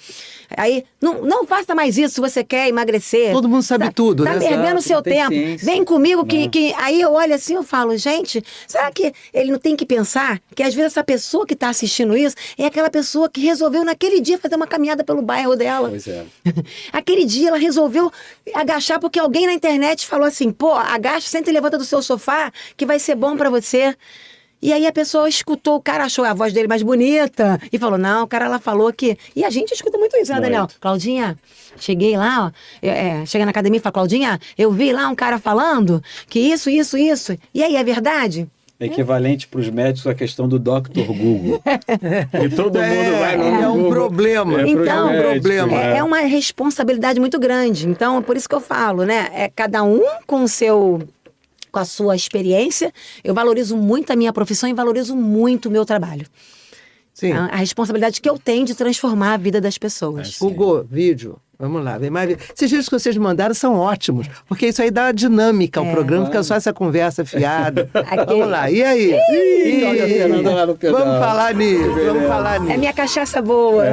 Aí, não faça mais isso se você quer emagrecer. Todo mundo sabe tudo, né? Tá perdendo seu tempo. Ciência. Vem comigo que... Aí eu olho assim, eu falo, gente, será que ele não tem que pensar que às vezes essa pessoa que tá assistindo isso é aquela pessoa que resolveu naquele dia fazer uma caminhada pelo bairro dela. Pois é. Aquele dia ela resolveu agachar porque alguém na internet falou assim, pô, agacha, senta e levanta do seu sofá que vai ser bom pra você. E aí a pessoa escutou, o cara achou a voz dele mais bonita e falou, não, o cara lá falou que... E a gente escuta muito isso, né, Daniel? Claudinha, cheguei lá, cheguei na academia e falei, Claudinha, eu vi lá um cara falando que isso. E aí, é verdade? Equivalente para os médicos a questão do Dr. Google. E todo mundo vai no Google. É um problema. Então, problema. É uma responsabilidade muito grande. Então, por isso que eu falo, né? É cada um com a sua experiência. Eu valorizo muito a minha profissão e valorizo muito o meu trabalho. Sim. A responsabilidade que eu tenho de transformar a vida das pessoas. Hugo, vídeo. Vamos lá, vem mais vídeo. Esses vídeos que vocês mandaram são ótimos, porque isso aí dá dinâmica ao programa, fica só essa conversa fiada. Vamos lá, e aí? Vamos falar nisso, É minha cachaça boa.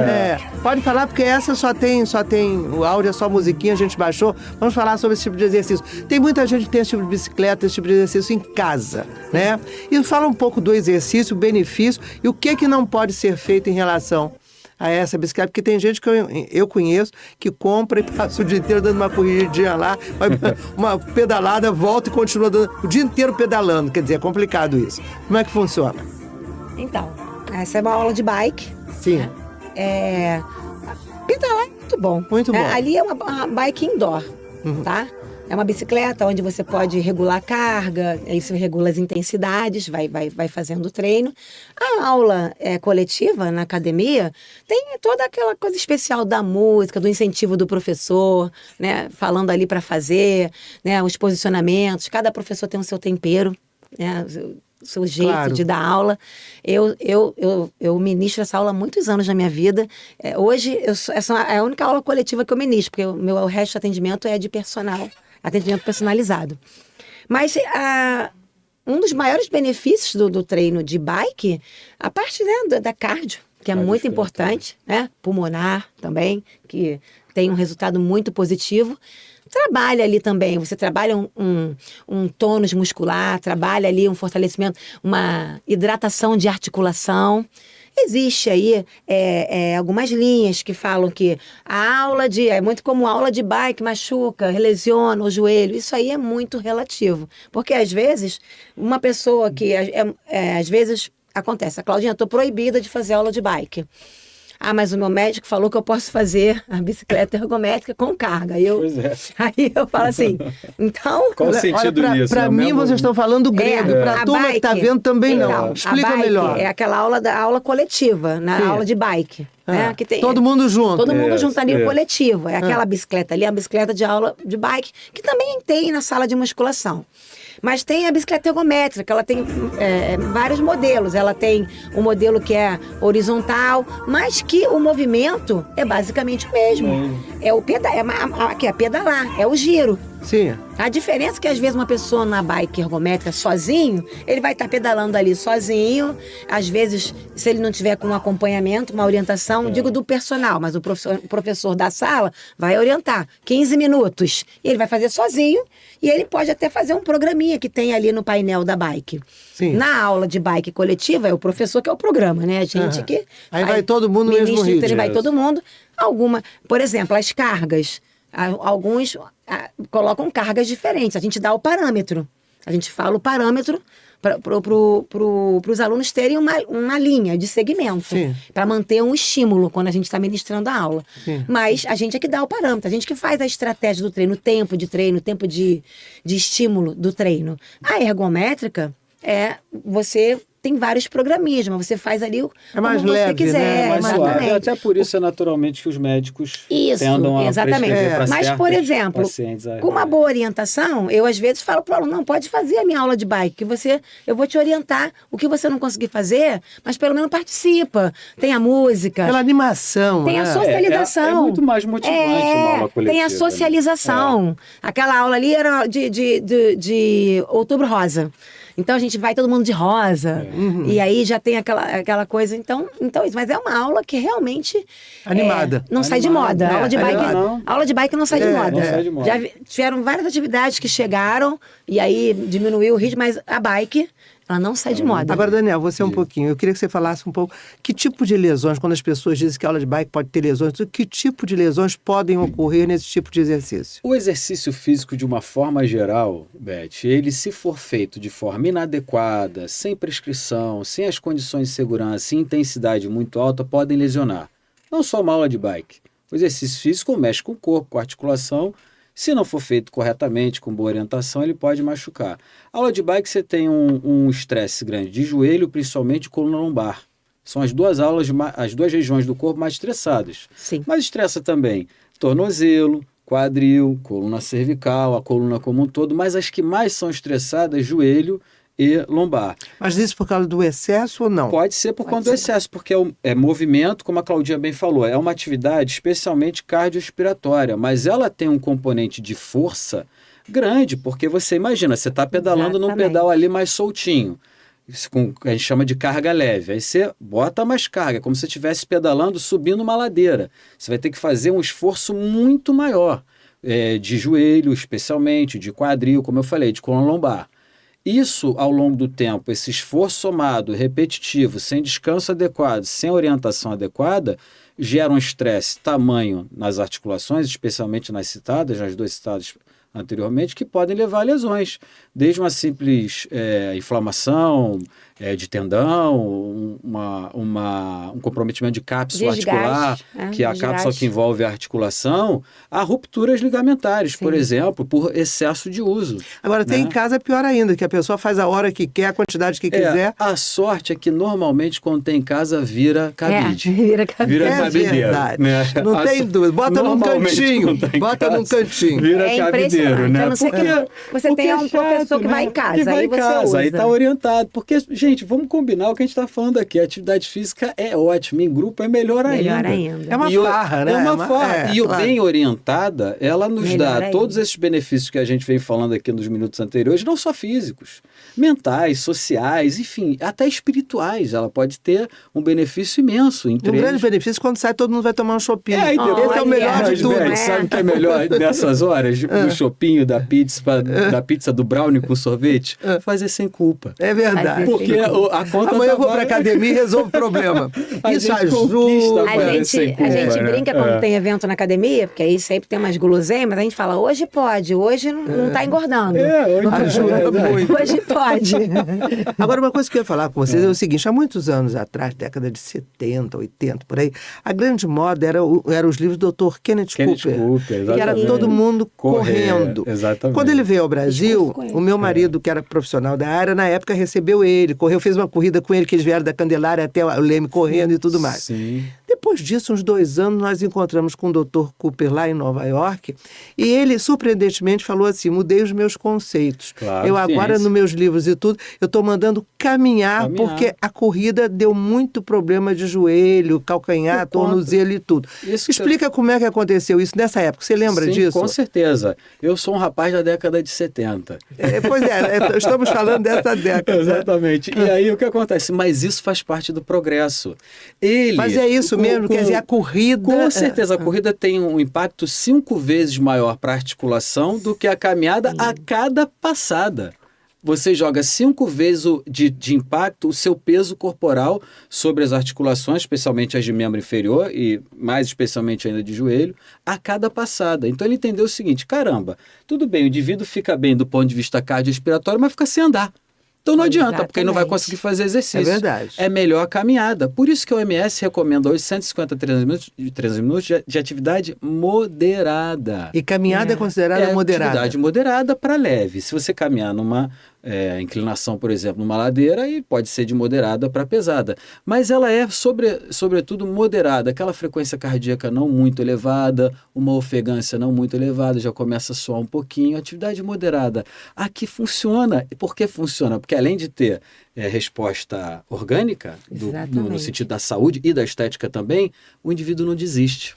Pode falar, porque essa só tem o áudio, é só musiquinha, a gente baixou. Vamos falar sobre esse tipo de exercício. Tem muita gente que tem esse tipo de bicicleta, esse tipo de exercício em casa, né? E fala um pouco do exercício, o benefício e o que não pode ser feito em relação a essa bicicleta, porque tem gente que eu conheço que compra e passa o dia inteiro dando uma corridinha lá, uma pedalada, volta e continua dando o dia inteiro pedalando. Quer dizer, é complicado isso. Como é que funciona? Então, essa é uma aula de bike. Sim. Pedalar é muito bom. Muito bom. Ali é uma bike indoor, tá? É uma bicicleta onde você pode regular a carga, aí você regula as intensidades, vai fazendo o treino. A aula coletiva na academia tem toda aquela coisa especial da música, do incentivo do professor, né? Falando ali para fazer, né? Os posicionamentos. Cada professor tem o seu tempero, né? O seu jeito de dar aula. Eu ministro essa aula há muitos anos na minha vida. Hoje, essa é a única aula coletiva que eu ministro, porque o resto do atendimento é de personal. Atendimento personalizado. Mas um dos maiores benefícios do treino de bike, a parte, né, da cardio, que é muito importante, né? Pulmonar também, que tem um resultado muito positivo. trabalha ali também. Você trabalha um tônus muscular, trabalha ali um fortalecimento, uma hidratação de articulação. Existe aí algumas linhas que falam que a aula é muito como a aula de bike machuca, lesiona o joelho. Isso aí é muito relativo. Porque, às vezes, uma pessoa que... às vezes, acontece. Claudinha, eu tô proibida de fazer aula de bike. Mas o meu médico falou que eu posso fazer a bicicleta ergométrica com carga. Pois é. Aí eu falo assim, então... Qual o sentido nisso? Para mim, vocês estão falando grego. Para a turma que está vendo também não. Explica a bike melhor. É aquela aula coletiva, na aula de bike. Né? Que tem, todo mundo junto. Todo mundo junto ali, o coletivo. É aquela bicicleta ali, a bicicleta de aula de bike, que também tem na sala de musculação. Mas tem a bicicleta ergométrica, ela tem vários modelos. Ela tem um modelo que é horizontal, mas que o movimento é basicamente o mesmo. É o pedalar, é o giro. Sim. A diferença é que, às vezes, uma pessoa na bike ergométrica sozinho, ele vai estar pedalando ali sozinho. Às vezes, se ele não tiver com um acompanhamento, uma orientação, digo do personal, mas o professor da sala vai orientar 15 minutos. E ele vai fazer sozinho e ele pode até fazer um programinha que tem ali no painel da bike. Sim. Na aula de bike coletiva, é o professor que é o programa, né? A gente que... Aí vai todo mundo no mesmo ritmo. Ele vai todo mundo. Por exemplo, as cargas. Alguns colocam cargas diferentes. A gente dá o parâmetro. A gente fala o parâmetro para os alunos terem uma linha de segmento. Para manter um estímulo quando a gente está ministrando a aula. Sim. Mas a gente é que dá o parâmetro. A gente que faz a estratégia do treino, o tempo de treino, o tempo de estímulo do treino. A ergométrica você... Tem vários programinhas, mas você faz ali mais como leve, você quiser. Né? Mais suave. Até por isso é naturalmente que os médicos tendam a prescrever para Mas, por exemplo, com uma boa orientação, eu às vezes falo para o aluno, não, pode fazer a minha aula de bike, que eu vou te orientar o que você não conseguir fazer, mas pelo menos participa. Tem a música. Pela animação. Tem a socialização. É muito mais motivante uma aula coletiva. Tem a socialização. Né? Aquela aula ali era de Outubro Rosa. Então a gente vai todo mundo de rosa. E aí já tem aquela coisa. Então isso. Mas é uma aula que realmente... Animada. Não sai de moda. Aula de bike não sai de moda. Não sai de moda. Já tiveram várias atividades que chegaram e aí diminuiu o ritmo, mas a bike... Ela não sai de moda. Agora, Daniel, você um pouquinho. Eu queria que você falasse um pouco que tipo de lesões, quando as pessoas dizem que a aula de bike pode ter lesões, que tipo de lesões podem ocorrer nesse tipo de exercício? O exercício físico, de uma forma geral, Beth, ele se for feito de forma inadequada, sem prescrição, sem as condições de segurança e intensidade muito alta, podem lesionar. Não só uma aula de bike. O exercício físico mexe com o corpo, com a articulação. Se não for feito corretamente, com boa orientação, ele pode machucar. A aula de bike você tem um estresse grande de joelho, principalmente coluna lombar. São as duas regiões do corpo mais estressadas. Sim. Mas estressa também tornozelo, quadril, coluna cervical, a coluna como um todo, mas as que mais são estressadas, joelho e lombar. Mas isso por causa do excesso ou não? Pode ser por conta do excesso, porque é movimento, como a Claudinha bem falou, é uma atividade especialmente cardiorrespiratória, mas ela tem um componente de força grande, porque você imagina, você está pedalando num pedal ali mais soltinho, isso a gente chama de carga leve, aí você bota mais carga, como se você estivesse pedalando, subindo uma ladeira. Você vai ter que fazer um esforço muito maior, de joelho especialmente, de quadril, como eu falei, de coluna lombar. Isso, ao longo do tempo, esse esforço somado, repetitivo, sem descanso adequado, sem orientação adequada, gera um estresse tamanho nas articulações, especialmente nas duas citadas anteriormente, que podem levar a lesões, desde uma simples inflamação de tendão, um comprometimento de cápsula articular, que é a cápsula que envolve a articulação, a rupturas ligamentares, por exemplo, por excesso de uso. Agora, tem em casa pior ainda, que a pessoa faz a hora que quer, a quantidade que quiser. A sorte é que, normalmente, quando tem em casa, vira cabide. Vira cabide. Vira cabideiro. Né? Não tem dúvida. Bota num cantinho. Bota num cantinho. Vira cabideiro, né? Você tem um professor que vai em casa. Que vai em casa, aí tá orientado. Porque, gente, vamos combinar o que a gente está falando aqui. A atividade física é ótima, em grupo é melhor ainda. É uma farra, né? É uma farra. E claro. bem orientada, ela nos Melhor dá ainda. todos esses benefícios que a gente vem falando aqui nos minutos anteriores, não só físicos, mentais, sociais, enfim, até espirituais. Ela pode ter um benefício imenso. Um grande benefício, quando sai, todo mundo vai tomar um shopping. E depois, Esse é o melhor de tudo. Sabe o que é melhor nessas horas? Do shopping, da pizza, do brownie com sorvete? Fazer sem culpa. É verdade. Porque a conta amanhã eu vou para academia e resolvo o problema. Isso ajuda. A gente brinca quando tem evento na academia, porque aí sempre tem umas guloseimas, a gente fala, hoje pode, hoje não tá engordando. Ajuda muito. Hoje pode. Agora, uma coisa que eu ia falar com vocês é o seguinte, há muitos anos atrás, década de 70, 80, por aí, a grande moda eram os livros do Dr. Kenneth Cooper, que era todo mundo correndo. Exatamente. Quando ele veio ao Brasil, o meu marido, que era profissional da área, na época recebeu ele, fez uma corrida com ele, que eles vieram da Candelária até o Leme correndo e tudo mais. Sim. Depois disso, uns 2 anos, nós encontramos com o Dr. Cooper lá em Nova York e ele, surpreendentemente, falou assim, mudei os meus conceitos. Claro, eu agora, nos meus livros e tudo, eu estou mandando caminhar, porque a corrida deu muito problema de joelho, calcanhar, tornozelo e tudo. Explica como é que aconteceu isso nessa época. Você lembra disso? Com certeza. Eu sou um rapaz da década de 70. Pois é, estamos falando dessa década. Exatamente. E aí o que acontece? Mas isso faz parte do progresso. Mas é isso mesmo, quer dizer, a corrida... Com certeza, a corrida tem um impacto 5 vezes maior para a articulação do que a caminhada a cada passada. Você joga 5 vezes de impacto o seu peso corporal sobre as articulações, especialmente as de membro inferior e mais especialmente ainda de joelho, a cada passada. Então ele entendeu o seguinte, caramba, tudo bem, o indivíduo fica bem do ponto de vista cardiorrespiratório, mas fica sem andar. Então não adianta, porque ele não vai conseguir fazer exercício. É verdade. É melhor a caminhada. Por isso que a OMS recomenda hoje 150 a 300 minutos de atividade moderada. E caminhada é considerada moderada? Atividade moderada para leve. Se você caminhar numa inclinação, por exemplo, numa ladeira, e pode ser de moderada para pesada. Mas ela é, sobretudo, moderada. Aquela frequência cardíaca não muito elevada, uma ofegância não muito elevada, já começa a soar um pouquinho. Atividade moderada. Aqui funciona. Por que funciona? Porque além de ter resposta orgânica, no sentido da saúde e da estética também, o indivíduo não desiste.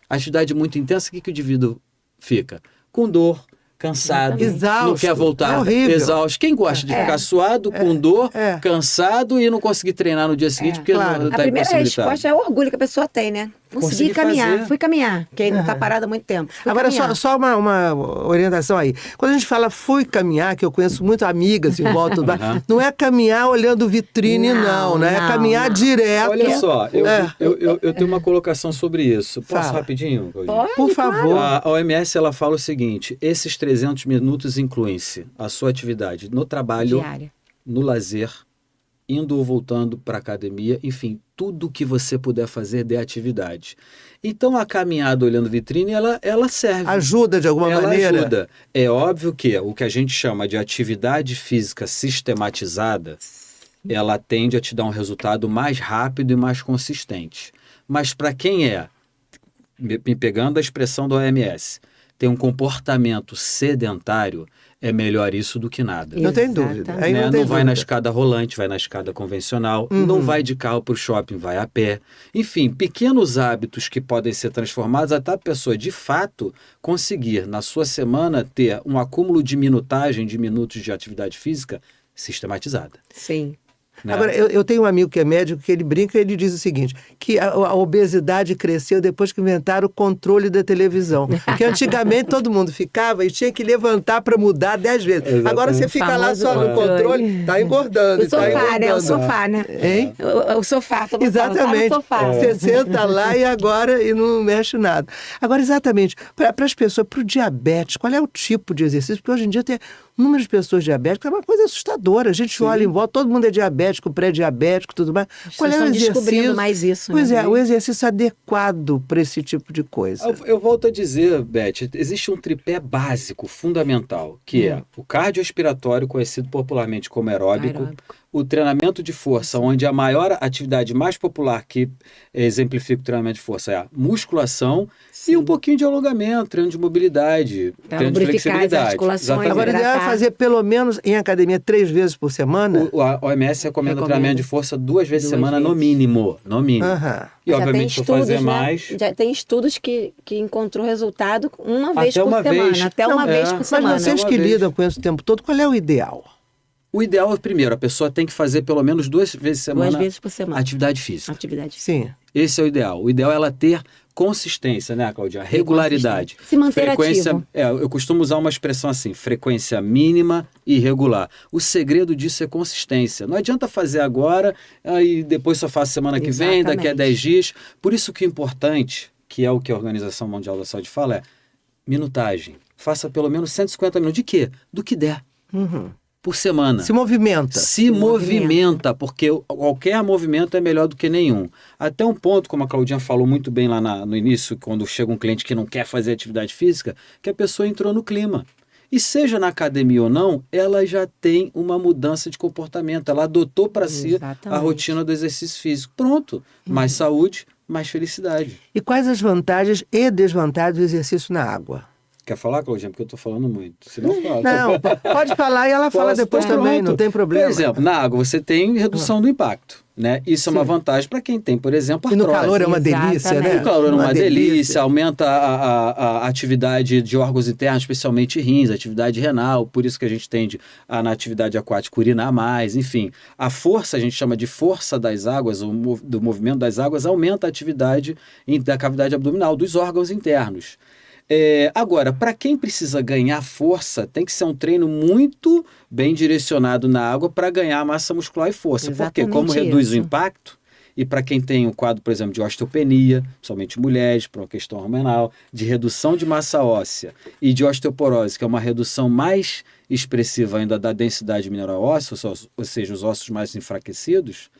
A atividade muito intensa, o que o indivíduo fica? Com dor, cansado, exausto, não quer voltar, exausto. Quem gosta de ficar suado, com dor, cansado e não conseguir treinar no dia seguinte porque não está impossibilitado? A primeira resposta é o orgulho que a pessoa tem, né? Consegui caminhar, fui caminhar, porque não está parado há muito tempo. Agora, só uma orientação aí. Quando a gente fala fui caminhar, que eu conheço muito amigas em volta do bar, não é caminhar olhando vitrine, não, né? É caminhar direto. Olha só, eu tenho uma colocação sobre isso. Posso rapidinho? Pode, por favor. A OMS ela fala o seguinte, esses 300 minutos incluem-se a sua atividade no trabalho, diária, no lazer, indo ou voltando para a academia, enfim, tudo que você puder fazer de atividade. Então, a caminhada olhando vitrine, ela serve. Ajuda de alguma maneira? Ela ajuda. É óbvio que o que a gente chama de atividade física sistematizada, ela tende a te dar um resultado mais rápido e mais consistente. Mas para quem me pegando a expressão da OMS, tem um comportamento sedentário, é melhor isso do que nada. Não tem dúvida. Aí não vai na escada rolante, vai na escada convencional, não vai de carro para o shopping, vai a pé. Enfim, pequenos hábitos que podem ser transformados até a pessoa, de fato, conseguir, na sua semana, ter um acúmulo de minutagem, de minutos de atividade física sistematizada. Sim. Né? Agora, eu tenho um amigo que é médico, que ele brinca e ele diz o seguinte, que a obesidade cresceu depois que inventaram o controle da televisão. Porque antigamente todo mundo ficava e tinha que levantar para mudar 10 vezes. Exatamente. Agora você fica lá só no controle, tá engordando. O sofá, né? O sofá, né? Hein? O sofá, todo mundo exatamente. Fala, sofá. Você senta lá e não mexe nada. Agora, exatamente, para as pessoas, para o diabetes, qual é o tipo de exercício? Porque hoje em dia tem o número de pessoas diabéticas é uma coisa assustadora. A gente olha em volta, todo mundo é diabético, pré-diabético, tudo mais. Qual é o exercício? Descobrindo mais isso. Pois o exercício adequado para esse tipo de coisa. Eu volto a dizer, Beth, existe um tripé básico, fundamental, que é o cardiorrespiratório, conhecido popularmente como aeróbico, o treinamento de força, onde a maior atividade mais popular que exemplifica o treinamento de força é a musculação e um pouquinho de alongamento, treino de mobilidade, treino de flexibilidade. Agora, fazer pelo menos em academia 3 vezes por semana? A OMS recomenda treinamento de força 2 vezes por semana no mínimo. No mínimo. E Já obviamente, se eu fazer mais... Já tem estudos que encontrou resultado uma vez por semana. Até uma vez por semana. Mas vocês que lidam com isso o tempo todo, qual é o ideal? O ideal é, primeiro, a pessoa tem que fazer pelo menos 2 vezes por semana. 2 vezes por semana. Atividade física. Sim. Esse é o ideal. O ideal é ela ter consistência, né, Cláudia? Regularidade. Se manter frequência, ativo. eu costumo usar uma expressão assim, frequência mínima e regular. O segredo disso é consistência. Não adianta fazer agora, aí depois só faço semana que vem, daqui a 10 dias. Por isso que o importante, que é o que a Organização Mundial da Saúde fala, é minutagem. Faça pelo menos 150 minutos. De quê? Do que der. Por semana. Se movimenta. Se movimenta, porque qualquer movimento é melhor do que nenhum. Até um ponto, como a Claudinha falou muito bem lá no início, quando chega um cliente que não quer fazer atividade física, que a pessoa entrou no clima. E seja na academia ou não, ela já tem uma mudança de comportamento. Ela adotou para si a rotina do exercício físico. Pronto. Mais saúde, mais felicidade. E quais as vantagens e desvantagens do exercício na água? Quer falar, Claudinha? Porque eu estou falando muito. Se não, fala. Não, pode falar e ela fala depois também, não tem problema. Por exemplo, na água você tem redução do impacto, né? Isso é uma vantagem para quem tem, por exemplo, artrose. E no calor é uma delícia, né? No calor é uma delícia, aumenta a atividade de órgãos internos, especialmente rins, atividade renal, por isso que a gente tende na atividade aquática urinar mais, enfim. A força, a gente chama de força das águas, do movimento das águas, aumenta a atividade da cavidade abdominal, dos órgãos internos. Agora, para quem precisa ganhar força, tem que ser um treino muito bem direcionado na água para ganhar massa muscular e força. Porque como reduz o impacto, e para quem tem um quadro, por exemplo, de osteopenia, principalmente mulheres, por uma questão hormonal, de redução de massa óssea e de osteoporose, que é uma redução mais expressiva ainda da densidade mineral óssea, ou seja, os ossos mais enfraquecidos,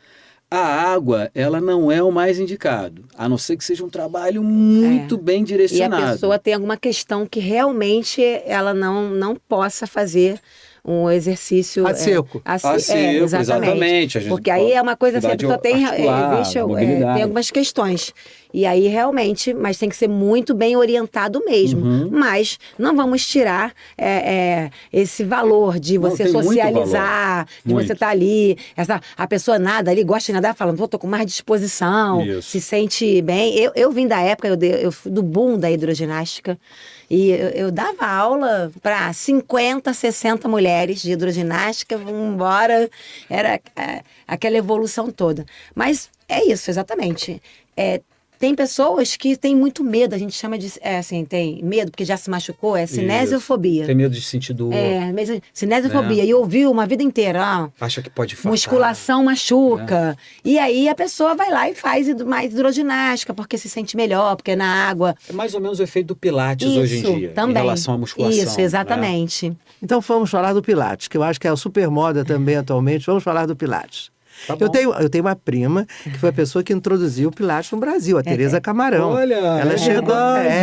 a água, ela não é o mais indicado, a não ser que seja um trabalho muito bem direcionado. E a pessoa tem alguma questão que realmente ela não possa fazer um exercício... A seco. Exatamente. Porque aí é uma coisa assim, a pessoa tem algumas questões. E aí realmente, mas tem que ser muito bem orientado mesmo. Mas não vamos tirar esse valor de você socializar, de você estar ali. A pessoa nada ali, gosta de nadar, falando, tô com mais disposição, se sente bem. Eu vim da época, eu fui do boom da hidroginástica. E eu dava aula para 50, 60 mulheres de hidroginástica, vamos embora, era aquela evolução toda. Mas é isso, exatamente. Tem pessoas que têm muito medo, a gente chama de, tem medo porque já se machucou, cinesiofobia. Tem medo de sentir dor. Cinesiofobia, e ouviu uma vida inteira. Acha que pode infartar. Musculação machuca. E aí a pessoa vai lá e faz mais hidroginástica, porque se sente melhor, porque é na água. É mais ou menos o efeito do Pilates hoje em dia, também. Em relação à musculação. Isso, exatamente. Né? Então vamos falar do Pilates, que eu acho que é a super moda também atualmente. Vamos falar do Pilates. Tá eu tenho uma prima que foi a pessoa que introduziu o Pilates no Brasil, a Tereza Camarão. Olha, ela chegou,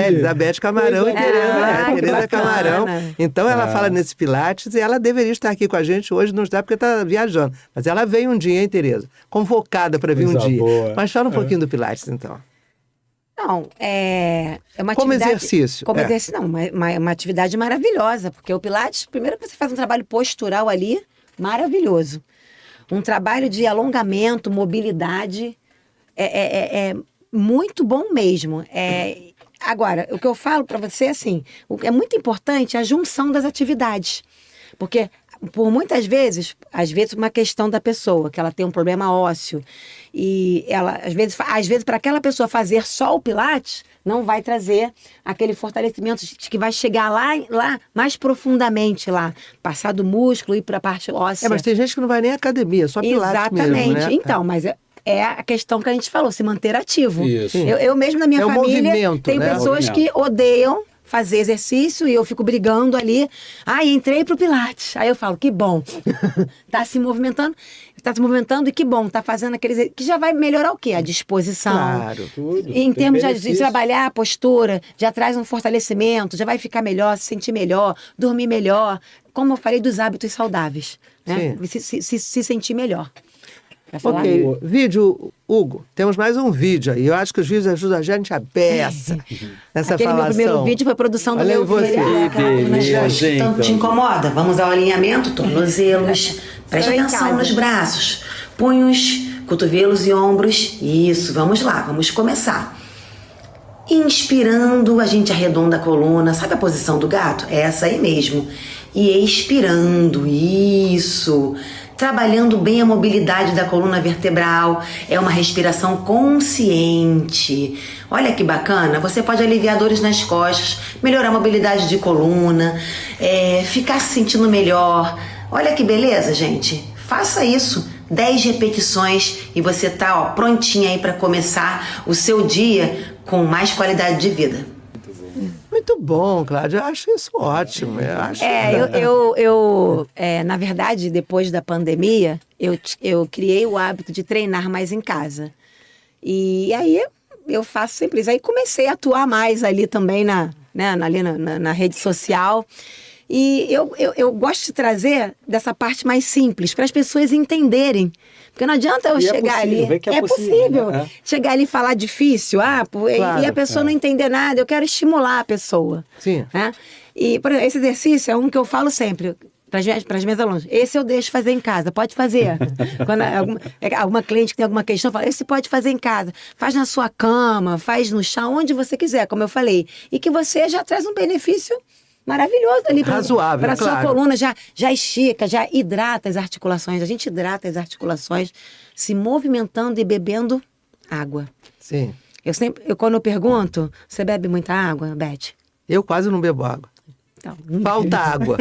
Elizabeth Camarão e Tereza Camarão. Então ela fala nesse Pilates e ela deveria estar aqui com a gente hoje, não está porque está viajando. Mas ela veio um dia, hein, Tereza? Convocada para vir um dia. Boa. Mas fala um pouquinho do Pilates, então. Não, é uma como atividade... exercício. Como exercício, não, uma atividade maravilhosa, porque o Pilates, primeiro que você faz um trabalho postural ali, maravilhoso. Um trabalho de alongamento, mobilidade, é muito bom mesmo. Agora, o que eu falo para você, assim, é muito importante a junção das atividades. Porque, por muitas vezes, às vezes uma questão da pessoa, que ela tem um problema ósseo, e ela, às vezes para aquela pessoa fazer só o Pilates, não vai trazer aquele fortalecimento que vai chegar lá mais profundamente lá, passar do músculo e para a parte óssea. Mas tem gente que não vai nem à academia, só Pilates mesmo, né? Então, mas é a questão que a gente falou, se manter ativo. Isso. Eu mesmo na minha família tenho pessoas que odeiam fazer exercício e eu fico brigando ali. Entrei pro Pilates. Aí eu falo, que bom. Tá se movimentando e que bom, tá fazendo aqueles... Que já vai melhorar o quê? A disposição. Claro, tudo. Em termos de trabalhar a postura, já traz um fortalecimento, já vai ficar melhor, se sentir melhor, dormir melhor. Como eu falei dos hábitos saudáveis, né? Se sentir melhor. pra falar. Ok, vídeo, Hugo, temos mais um vídeo aí. Eu acho que os vídeos ajudam a gente a beça nessa Aquele falação. meu primeiro vídeo foi produção do Olha meu aí você. filho. Tanto te incomoda? Vamos ao alinhamento, tornozelos. Preste Tô em atenção casa. nos braços, punhos, cotovelos e ombros. Isso, vamos lá, vamos começar. Inspirando, a gente arredonda a coluna. Sabe a posição do gato? É essa aí mesmo. E expirando, isso. Trabalhando bem a mobilidade da coluna vertebral. É uma respiração consciente. Olha que bacana. Você pode aliviar dores nas costas, melhorar a mobilidade de coluna, ficar se sentindo melhor. Olha que beleza, gente. Faça isso. 10 repetições e você tá prontinha aí para começar o seu dia com mais qualidade de vida. Muito bom, Cláudia. Eu acho isso ótimo. Na verdade, depois da pandemia, eu criei o hábito de treinar mais em casa. E aí eu faço sempre isso. Aí comecei a atuar mais ali também na rede social. E eu gosto de trazer dessa parte mais simples, para as pessoas entenderem. Porque não adianta eu chegar ali. É possível. Né? Chegar ali e falar difícil, Claro, e a pessoa não entender nada. Eu quero estimular a pessoa. Sim. Né? E, por exemplo, esse exercício é um que eu falo sempre para as minhas alunas. Esse eu deixo fazer em casa, pode fazer. Quando alguma cliente que tem alguma questão, fala, esse pode fazer em casa. Faz na sua cama, faz no chão, onde você quiser, como eu falei. E que você já traz um benefício maravilhoso ali para a sua coluna, já estica, já hidrata as articulações. A gente hidrata as articulações se movimentando e bebendo água. Sim. Quando eu pergunto, você bebe muita água, Beth? Eu quase não bebo água. Então, Falta água.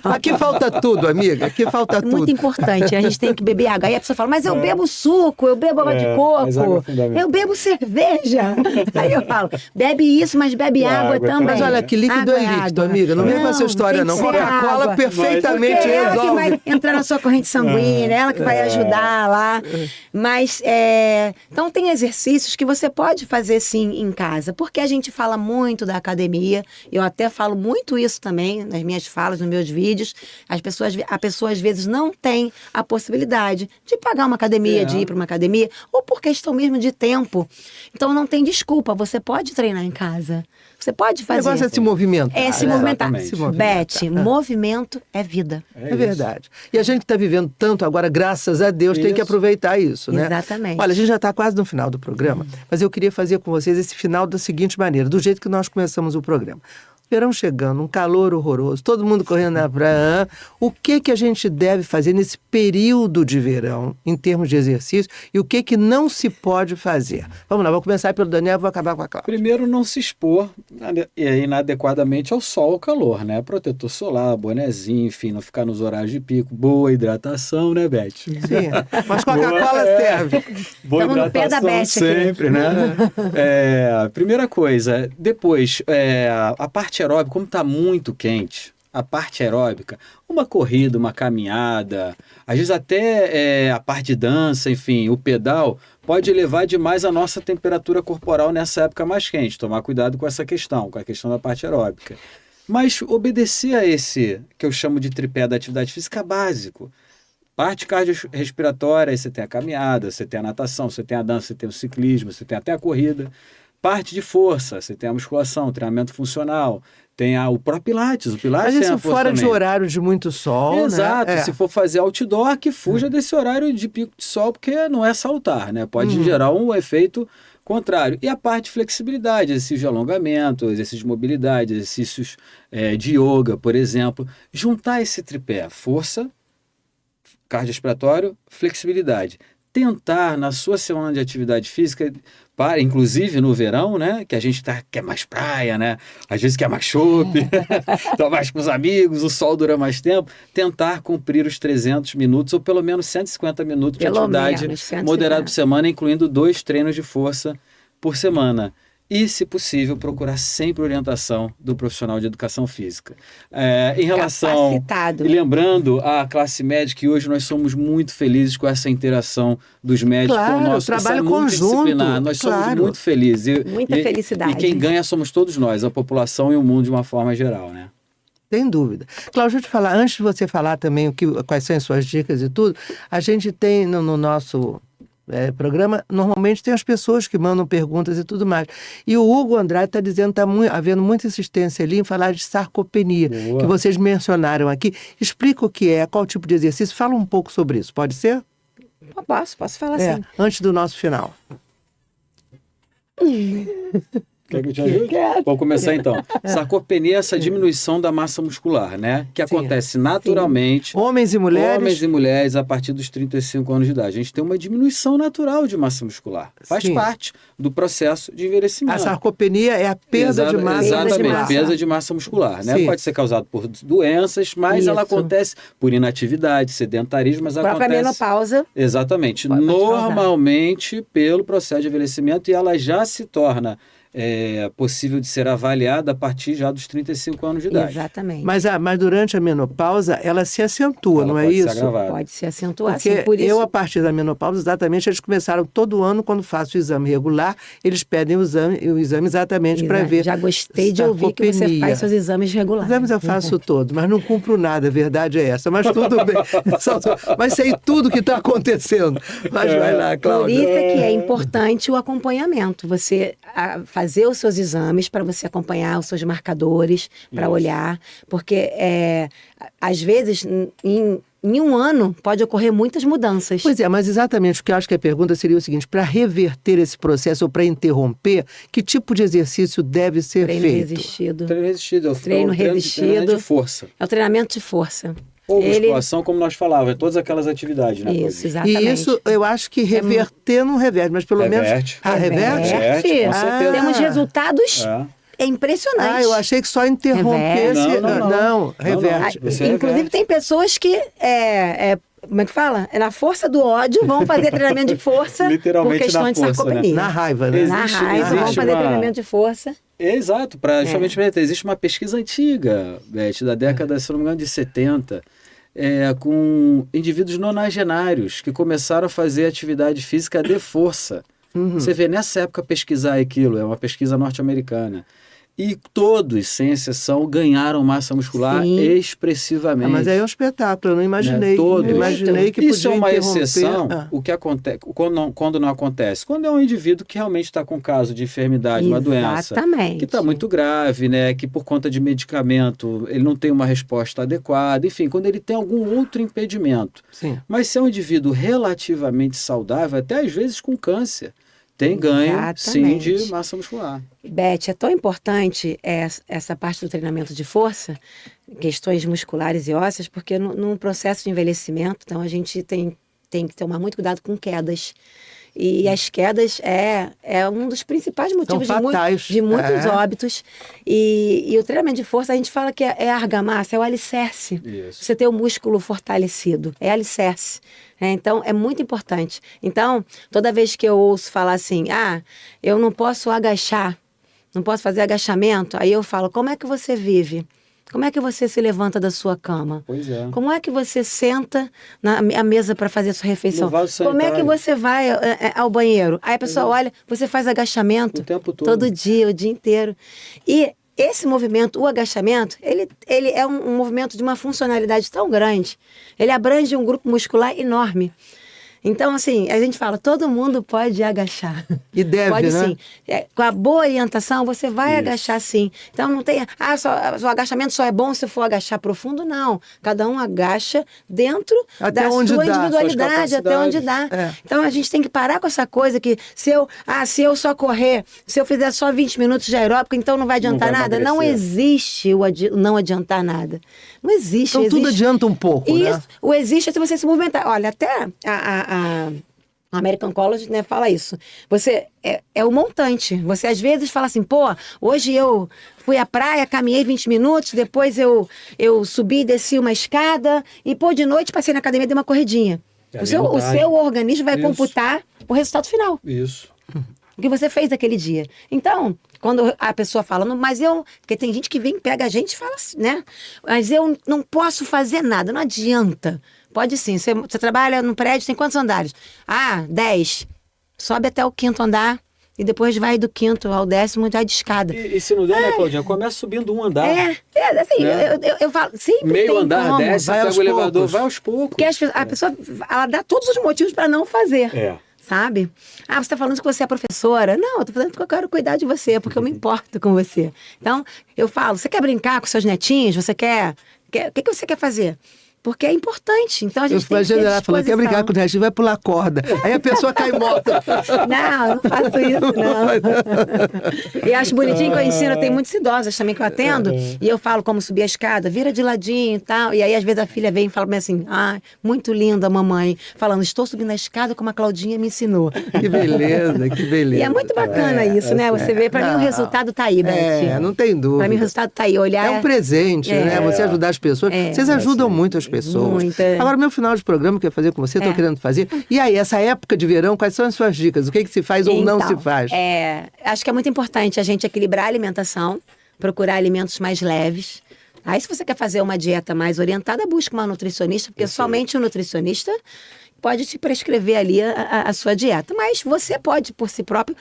Aqui falta tudo, amiga. Aqui falta tudo. Muito importante. A gente tem que beber água. Aí a pessoa fala, mas eu bebo suco, eu bebo água de coco, eu bebo cerveja. Aí eu falo, bebe isso, mas bebe água também. Mas olha, que líquido água é líquido, água. amiga. Não vem com essa história, não. Coca-Cola perfeitamente porque ela resolve. que vai entrar na sua corrente sanguínea, ela que vai ajudar lá. Mas, então tem exercícios que você pode fazer sim em casa. Porque a gente fala muito da academia. Eu até falo muito isso também nas minhas falas, nos meus vídeos. A pessoa às vezes não tem a possibilidade de pagar uma academia, de ir para uma academia, ou por questão mesmo de tempo. Então não tem desculpa, você pode treinar em casa. Você pode fazer. O negócio é se movimentar. É se movimentar. Beth, movimento é vida. É verdade. E a gente está vivendo tanto agora, graças a Deus, tem que aproveitar isso, né? Exatamente. Olha, a gente já está quase no final do programa, mas eu queria fazer com vocês esse final da seguinte maneira, do jeito que nós começamos o programa. Verão chegando, um calor horroroso, todo mundo correndo na praia. O que a gente deve fazer nesse período de verão, em termos de exercício, e o que não se pode fazer? Vamos lá, vou começar pelo Daniel, vou acabar com a Cláudia. Primeiro, não se expor inadequadamente ao sol ou ao calor, né? Protetor solar, bonezinho, enfim, não ficar nos horários de pico. Boa hidratação, né, Beth? Sim, mas Coca-Cola serve. Boa Estamos no pé da Beth sempre, aqui. né? Primeira coisa, depois, a parte aeróbica, como está muito quente, a parte aeróbica, uma corrida, uma caminhada, às vezes até a parte de dança, enfim, o pedal, pode elevar demais a nossa temperatura corporal nessa época mais quente. Tomar cuidado com essa questão, com a questão da parte aeróbica. Mas obedecer a esse, que eu chamo de tripé da atividade física básico. Parte cardiorrespiratória, aí você tem a caminhada, você tem a natação, você tem a dança, você tem o ciclismo, você tem até a corrida. Parte de força, você tem a musculação, treinamento funcional, tem o próprio Pilates. O Pilates Mas tem isso fora de horário de muito sol, Exato. né? Se for fazer outdoor, que fuja desse horário de pico de sol, porque não é saltar, né? Pode gerar um efeito contrário. E a parte de flexibilidade, exercícios de alongamento, exercícios de mobilidade, exercícios de yoga, por exemplo. Juntar esse tripé, força, cardiorrespiratório, flexibilidade. Tentar, na sua semana de atividade física, inclusive no verão, né? Que a gente quer mais praia, né? Às vezes quer mais chopp, tá mais com os amigos, o sol dura mais tempo. Tentar cumprir os 300 minutos ou pelo menos 150 minutos de atividade moderada por semana, incluindo 2 treinos de força por semana. E, se possível, procurar sempre orientação do profissional de educação física. Em relação... Capacitado. E lembrando a classe médica, que hoje nós somos muito felizes com essa interação dos médicos com o nosso trabalho conjunto. Nós somos muito felizes. Muita felicidade. E quem ganha somos todos nós, a população e o mundo de uma forma geral, né? Sem dúvida. Cláudia, deixa eu te falar, antes de você falar também quais são as suas dicas e tudo, a gente tem no nosso programa, normalmente tem as pessoas que mandam perguntas e tudo mais. E o Hugo Andrade está dizendo que está havendo muita insistência ali em falar de sarcopenia, Boa. que vocês mencionaram aqui. Explica o que é, qual tipo de exercício, fala um pouco sobre isso, pode ser? Posso falar assim. Antes do nosso final. Quer que eu te ajude? Vamos começar então. Sarcopenia é essa diminuição da massa muscular, né? Que acontece naturalmente. Homens e mulheres. Homens e mulheres a partir dos 35 anos de idade. A gente tem uma diminuição natural de massa muscular. Faz parte do processo de envelhecimento. A sarcopenia é a perda de massa. Exatamente, perda de massa muscular, né? Sim. Pode ser causado por doenças, mas ela acontece por inatividade, sedentarismo, mas acontece... Própria menopausa. Exatamente. Normalmente pelo processo de envelhecimento, e ela já se torna possível de ser avaliada a partir já dos 35 anos de idade. Exatamente. Mas durante a menopausa, ela se acentua, Ela não é pode isso? se agravar. Pode se acentuar. Porque Assim, por isso... a partir da menopausa, exatamente, eles começaram todo ano, quando faço o exame regular, eles pedem o exame exatamente para ver. Já gostei de ouvir que você faz seus exames regulares. Exames eu faço todos, mas não cumpro nada, a verdade é essa. Mas tudo bem. Mas sei tudo que está acontecendo. Mas vai lá, Cláudia. Por isso é que é importante o acompanhamento. Você fazer os seus exames para você acompanhar os seus marcadores, para olhar. Porque, às vezes, em um ano, pode ocorrer muitas mudanças. Pois é, mas exatamente o que eu acho que a pergunta seria o seguinte: para reverter esse processo ou para interromper, que tipo de exercício deve ser feito? Treino resistido. Treino resistido. Treino resistido. Treinamento de força. É o treinamento de força. Ou musculação, como nós falávamos, todas aquelas atividades, né? Isso, exatamente. E isso, eu acho que reverter não reverte, mas pelo menos... Reverte. Reverte? Reverte, com certeza. Temos resultados... É impressionante. Eu achei que só interrompesse... Não, reverte. Inclusive, tem pessoas que... como é que fala? Na força do ódio, vão fazer treinamento de força literalmente por questão na de força, sarcopenia. Na raiva, né? Na raiva, vão fazer treinamento de força. Exato, justamente existe uma pesquisa antiga, Beth, da década, se não me engano, de 70, com indivíduos nonagenários que começaram a fazer atividade física de força. Você vê nessa época pesquisar aquilo, é uma pesquisa norte-americana. E todos, sem exceção, ganharam massa muscular expressivamente. Mas aí é um espetáculo, eu não imaginei. Todos. Eu imaginei que Isso podia é uma interromper. exceção. O que acontece quando não acontece? Quando é um indivíduo que realmente está com um caso de enfermidade, uma doença que está muito grave, né? Que por conta de medicamento ele não tem uma resposta adequada, enfim, quando ele tem algum outro impedimento. Sim. Mas se é um indivíduo relativamente saudável, até às vezes com câncer, tem ganho, sim, de massa muscular. Beth, é tão importante essa parte do treinamento de força, questões musculares e ósseas, porque no processo de envelhecimento, então a gente tem que tomar muito cuidado com quedas. E as quedas é um dos principais motivos de muitos óbitos. E o treinamento de força, a gente fala que é a argamassa, é o alicerce. Isso. Você ter o músculo fortalecido, é alicerce. Então, é muito importante. Então, toda vez que eu ouço falar assim, eu não posso agachar, não posso fazer agachamento, aí eu falo, como é que você vive? Como é que você se levanta da sua cama? Pois é. Como é que você senta na mesa para fazer a sua refeição? Como é que você vai ao banheiro? Aí a pessoa olha, você faz agachamento o tempo todo dia, o dia inteiro. E esse movimento, o agachamento, ele é um movimento de uma funcionalidade tão grande. Ele abrange um grupo muscular enorme. Então, assim, a gente fala, todo mundo pode agachar. E deve, pode, né? sim. Com a boa orientação, você vai agachar sim. Então, não tem... o agachamento só é bom se for agachar profundo, não. Cada um agacha dentro da sua individualidade, até onde dá. Então, a gente tem que parar com essa coisa que se eu só correr, se eu fizer só 20 minutos de aeróbico, então não vai adiantar nada. Não existe o não adiantar nada. Não existe. Então, tudo adianta um pouco, isso, né? O existe é se você se movimentar. Olha, até a American College, né, fala isso. Você é o montante. Você às vezes fala assim, hoje eu fui à praia, caminhei 20 minutos, depois eu subi e desci uma escada e de noite passei na academia e dei uma corridinha. O seu organismo vai computar o resultado final. Isso. O que você fez naquele dia. Então, quando a pessoa fala, porque tem gente que vem, pega a gente e fala assim, né? Mas eu não posso fazer nada, não adianta. Pode sim, você trabalha no prédio, tem quantos andares? 10. Sobe até o 5º andar, E depois vai do 5º ao 10º, vai de escada. E se não der, né, Claudinha? Começa subindo um andar. Assim, né? eu falo, sempre Meio tem andar, como. desce, vai pega aos o elevador, poucos. vai aos poucos. Porque a pessoa, ela dá todos os motivos para não fazer. Sabe? Você está falando que você é professora. Não, eu tô falando porque eu quero cuidar de você, porque eu me importo com você. Então, eu falo, você quer brincar com seus netinhos? Você quer... O que você quer fazer? Porque é importante. Então, a gente tem que ter ela falou, quer brincar com o netinho, vai pular corda. Aí a pessoa cai morta. Não faço isso, não. E acho bonitinho que eu ensino, tem muitas idosas também que eu atendo, e eu falo como subir a escada, vira de ladinho e tal. E aí, às vezes, a filha vem e fala pra mim assim, muito linda, mamãe. Falando, estou subindo a escada como a Claudinha me ensinou. Que beleza, que beleza. E é muito bacana isso, né? Você vê, pra mim o resultado tá aí, Beth. Não tem dúvida. Pra mim o resultado tá aí, olhar... É um presente, né? Você ajudar as pessoas. Vocês ajudam muito as pessoas. Muito. Agora, meu final de programa que eu ia fazer com você, estou querendo fazer. E aí, essa época de verão, quais são as suas dicas? O que se faz ou não se faz? Acho que é muito importante a gente equilibrar a alimentação, procurar alimentos mais leves. Aí, se você quer fazer uma dieta mais orientada, busque uma nutricionista, porque somente o nutricionista pode te prescrever ali a sua dieta. Mas você pode, por si próprio,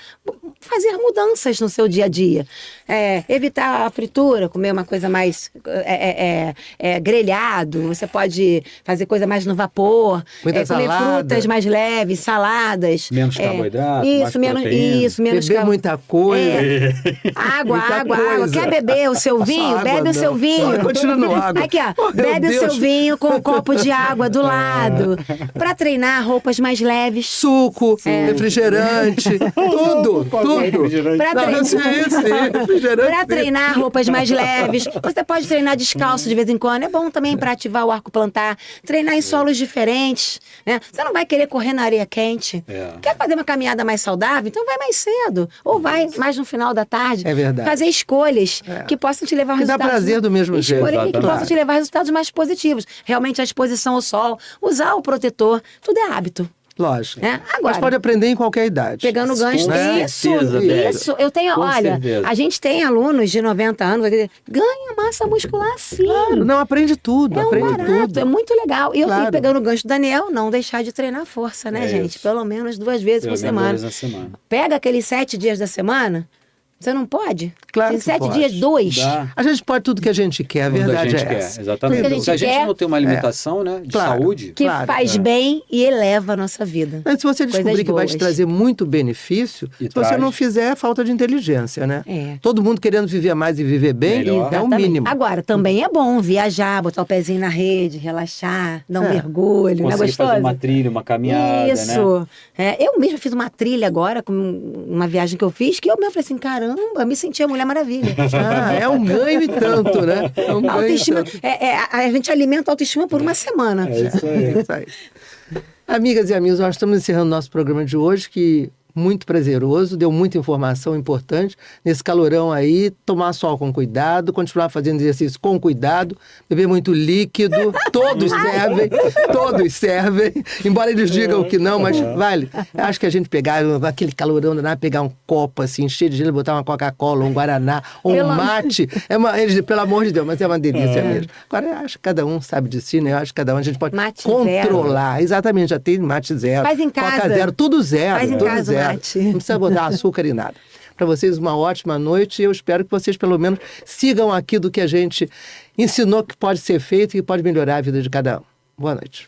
fazer mudanças no seu dia a dia. Evitar a fritura, comer uma coisa mais grelhado. Você pode fazer coisa mais no vapor. Muita comer salada. Frutas mais leves, saladas. Menos carboidrato, isso, mais proteína. menos Beber muita coisa. Água. coisa. Quer beber o seu vinho? Bebe o seu vinho. Continua no água. Aqui, ó. Bebe o seu vinho com um copo de água do lado. Pra treinar, roupas mais leves. Suco, refrigerante, tudo. Pra treinar, roupas mais leves. Você pode treinar descalço de vez em quando. É bom também pra ativar o arco plantar. Treinar em solos diferentes. Né? Você não vai querer correr na areia quente. Quer fazer uma caminhada mais saudável? Então vai mais cedo. Ou vai mais no final da tarde. É verdade. Fazer escolhas que possam te levar a resultados... dá prazer do mesmo jeito. Escolhas que possam te levar a resultados mais positivos. Realmente a exposição ao sol, usar o protetor, tudo é hábito. Lógico. Agora, mas pode aprender em qualquer idade. Pegando o gancho, isso. Eu tenho, a gente tem alunos de 90 anos, ganha massa muscular sim. Claro, não, aprende tudo, aprende tudo. É muito legal. E eu tenho, pegando o gancho do Daniel, não deixar de treinar força, né, gente? Pelo menos 2 vezes por semana. 2 vezes na semana. Pega aqueles 7 dias da semana. Você não pode? Claro tem que 7 pode. dias, 2. A gente pode tudo que a gente quer, a verdade é essa. Exatamente. Se a gente não tem uma alimentação, né, de saúde... Que faz bem e eleva a nossa vida. Mas se você descobrir que vai te trazer muito benefício, se você não fizer, é falta de inteligência, né? Todo mundo querendo viver mais e viver bem, é o mínimo. Agora, também é bom viajar, botar o pezinho na rede, relaxar, dar um mergulho, não é gostoso? Fazer uma trilha, uma caminhada, Isso. Né? Eu mesma fiz uma trilha agora, com uma viagem que eu fiz, que eu mesmo falei assim, caramba, me senti a Mulher Maravilha. É um ganho e tanto, né? É um ganho autoestima, e tanto. A gente alimenta a autoestima por uma semana. É isso aí. É isso aí. Amigas e amigos, nós estamos encerrando nosso programa de hoje, que muito prazeroso, deu muita informação importante. Nesse calorão aí, tomar sol com cuidado, continuar fazendo exercício com cuidado, beber muito líquido, todos servem, embora eles digam que não, mas vale. Acho que a gente pegar aquele calorão, pegar um copo assim, cheio de gelo, botar uma Coca-Cola, um Guaraná, ou um mate, pelo amor de Deus, mas é uma delícia mesmo. Agora, eu acho que cada um sabe de si, né? Eu acho que cada um a gente pode mate controlar. Zero. Exatamente, já tem mate zero. Faz em casa. Coca zero, tudo zero. Faz em tudo casa, zero. Não precisa botar açúcar e nada. Para vocês, uma ótima noite. Eu espero que vocês, pelo menos, sigam aqui do que a gente ensinou que pode ser feito e que pode melhorar a vida de cada um. Boa noite.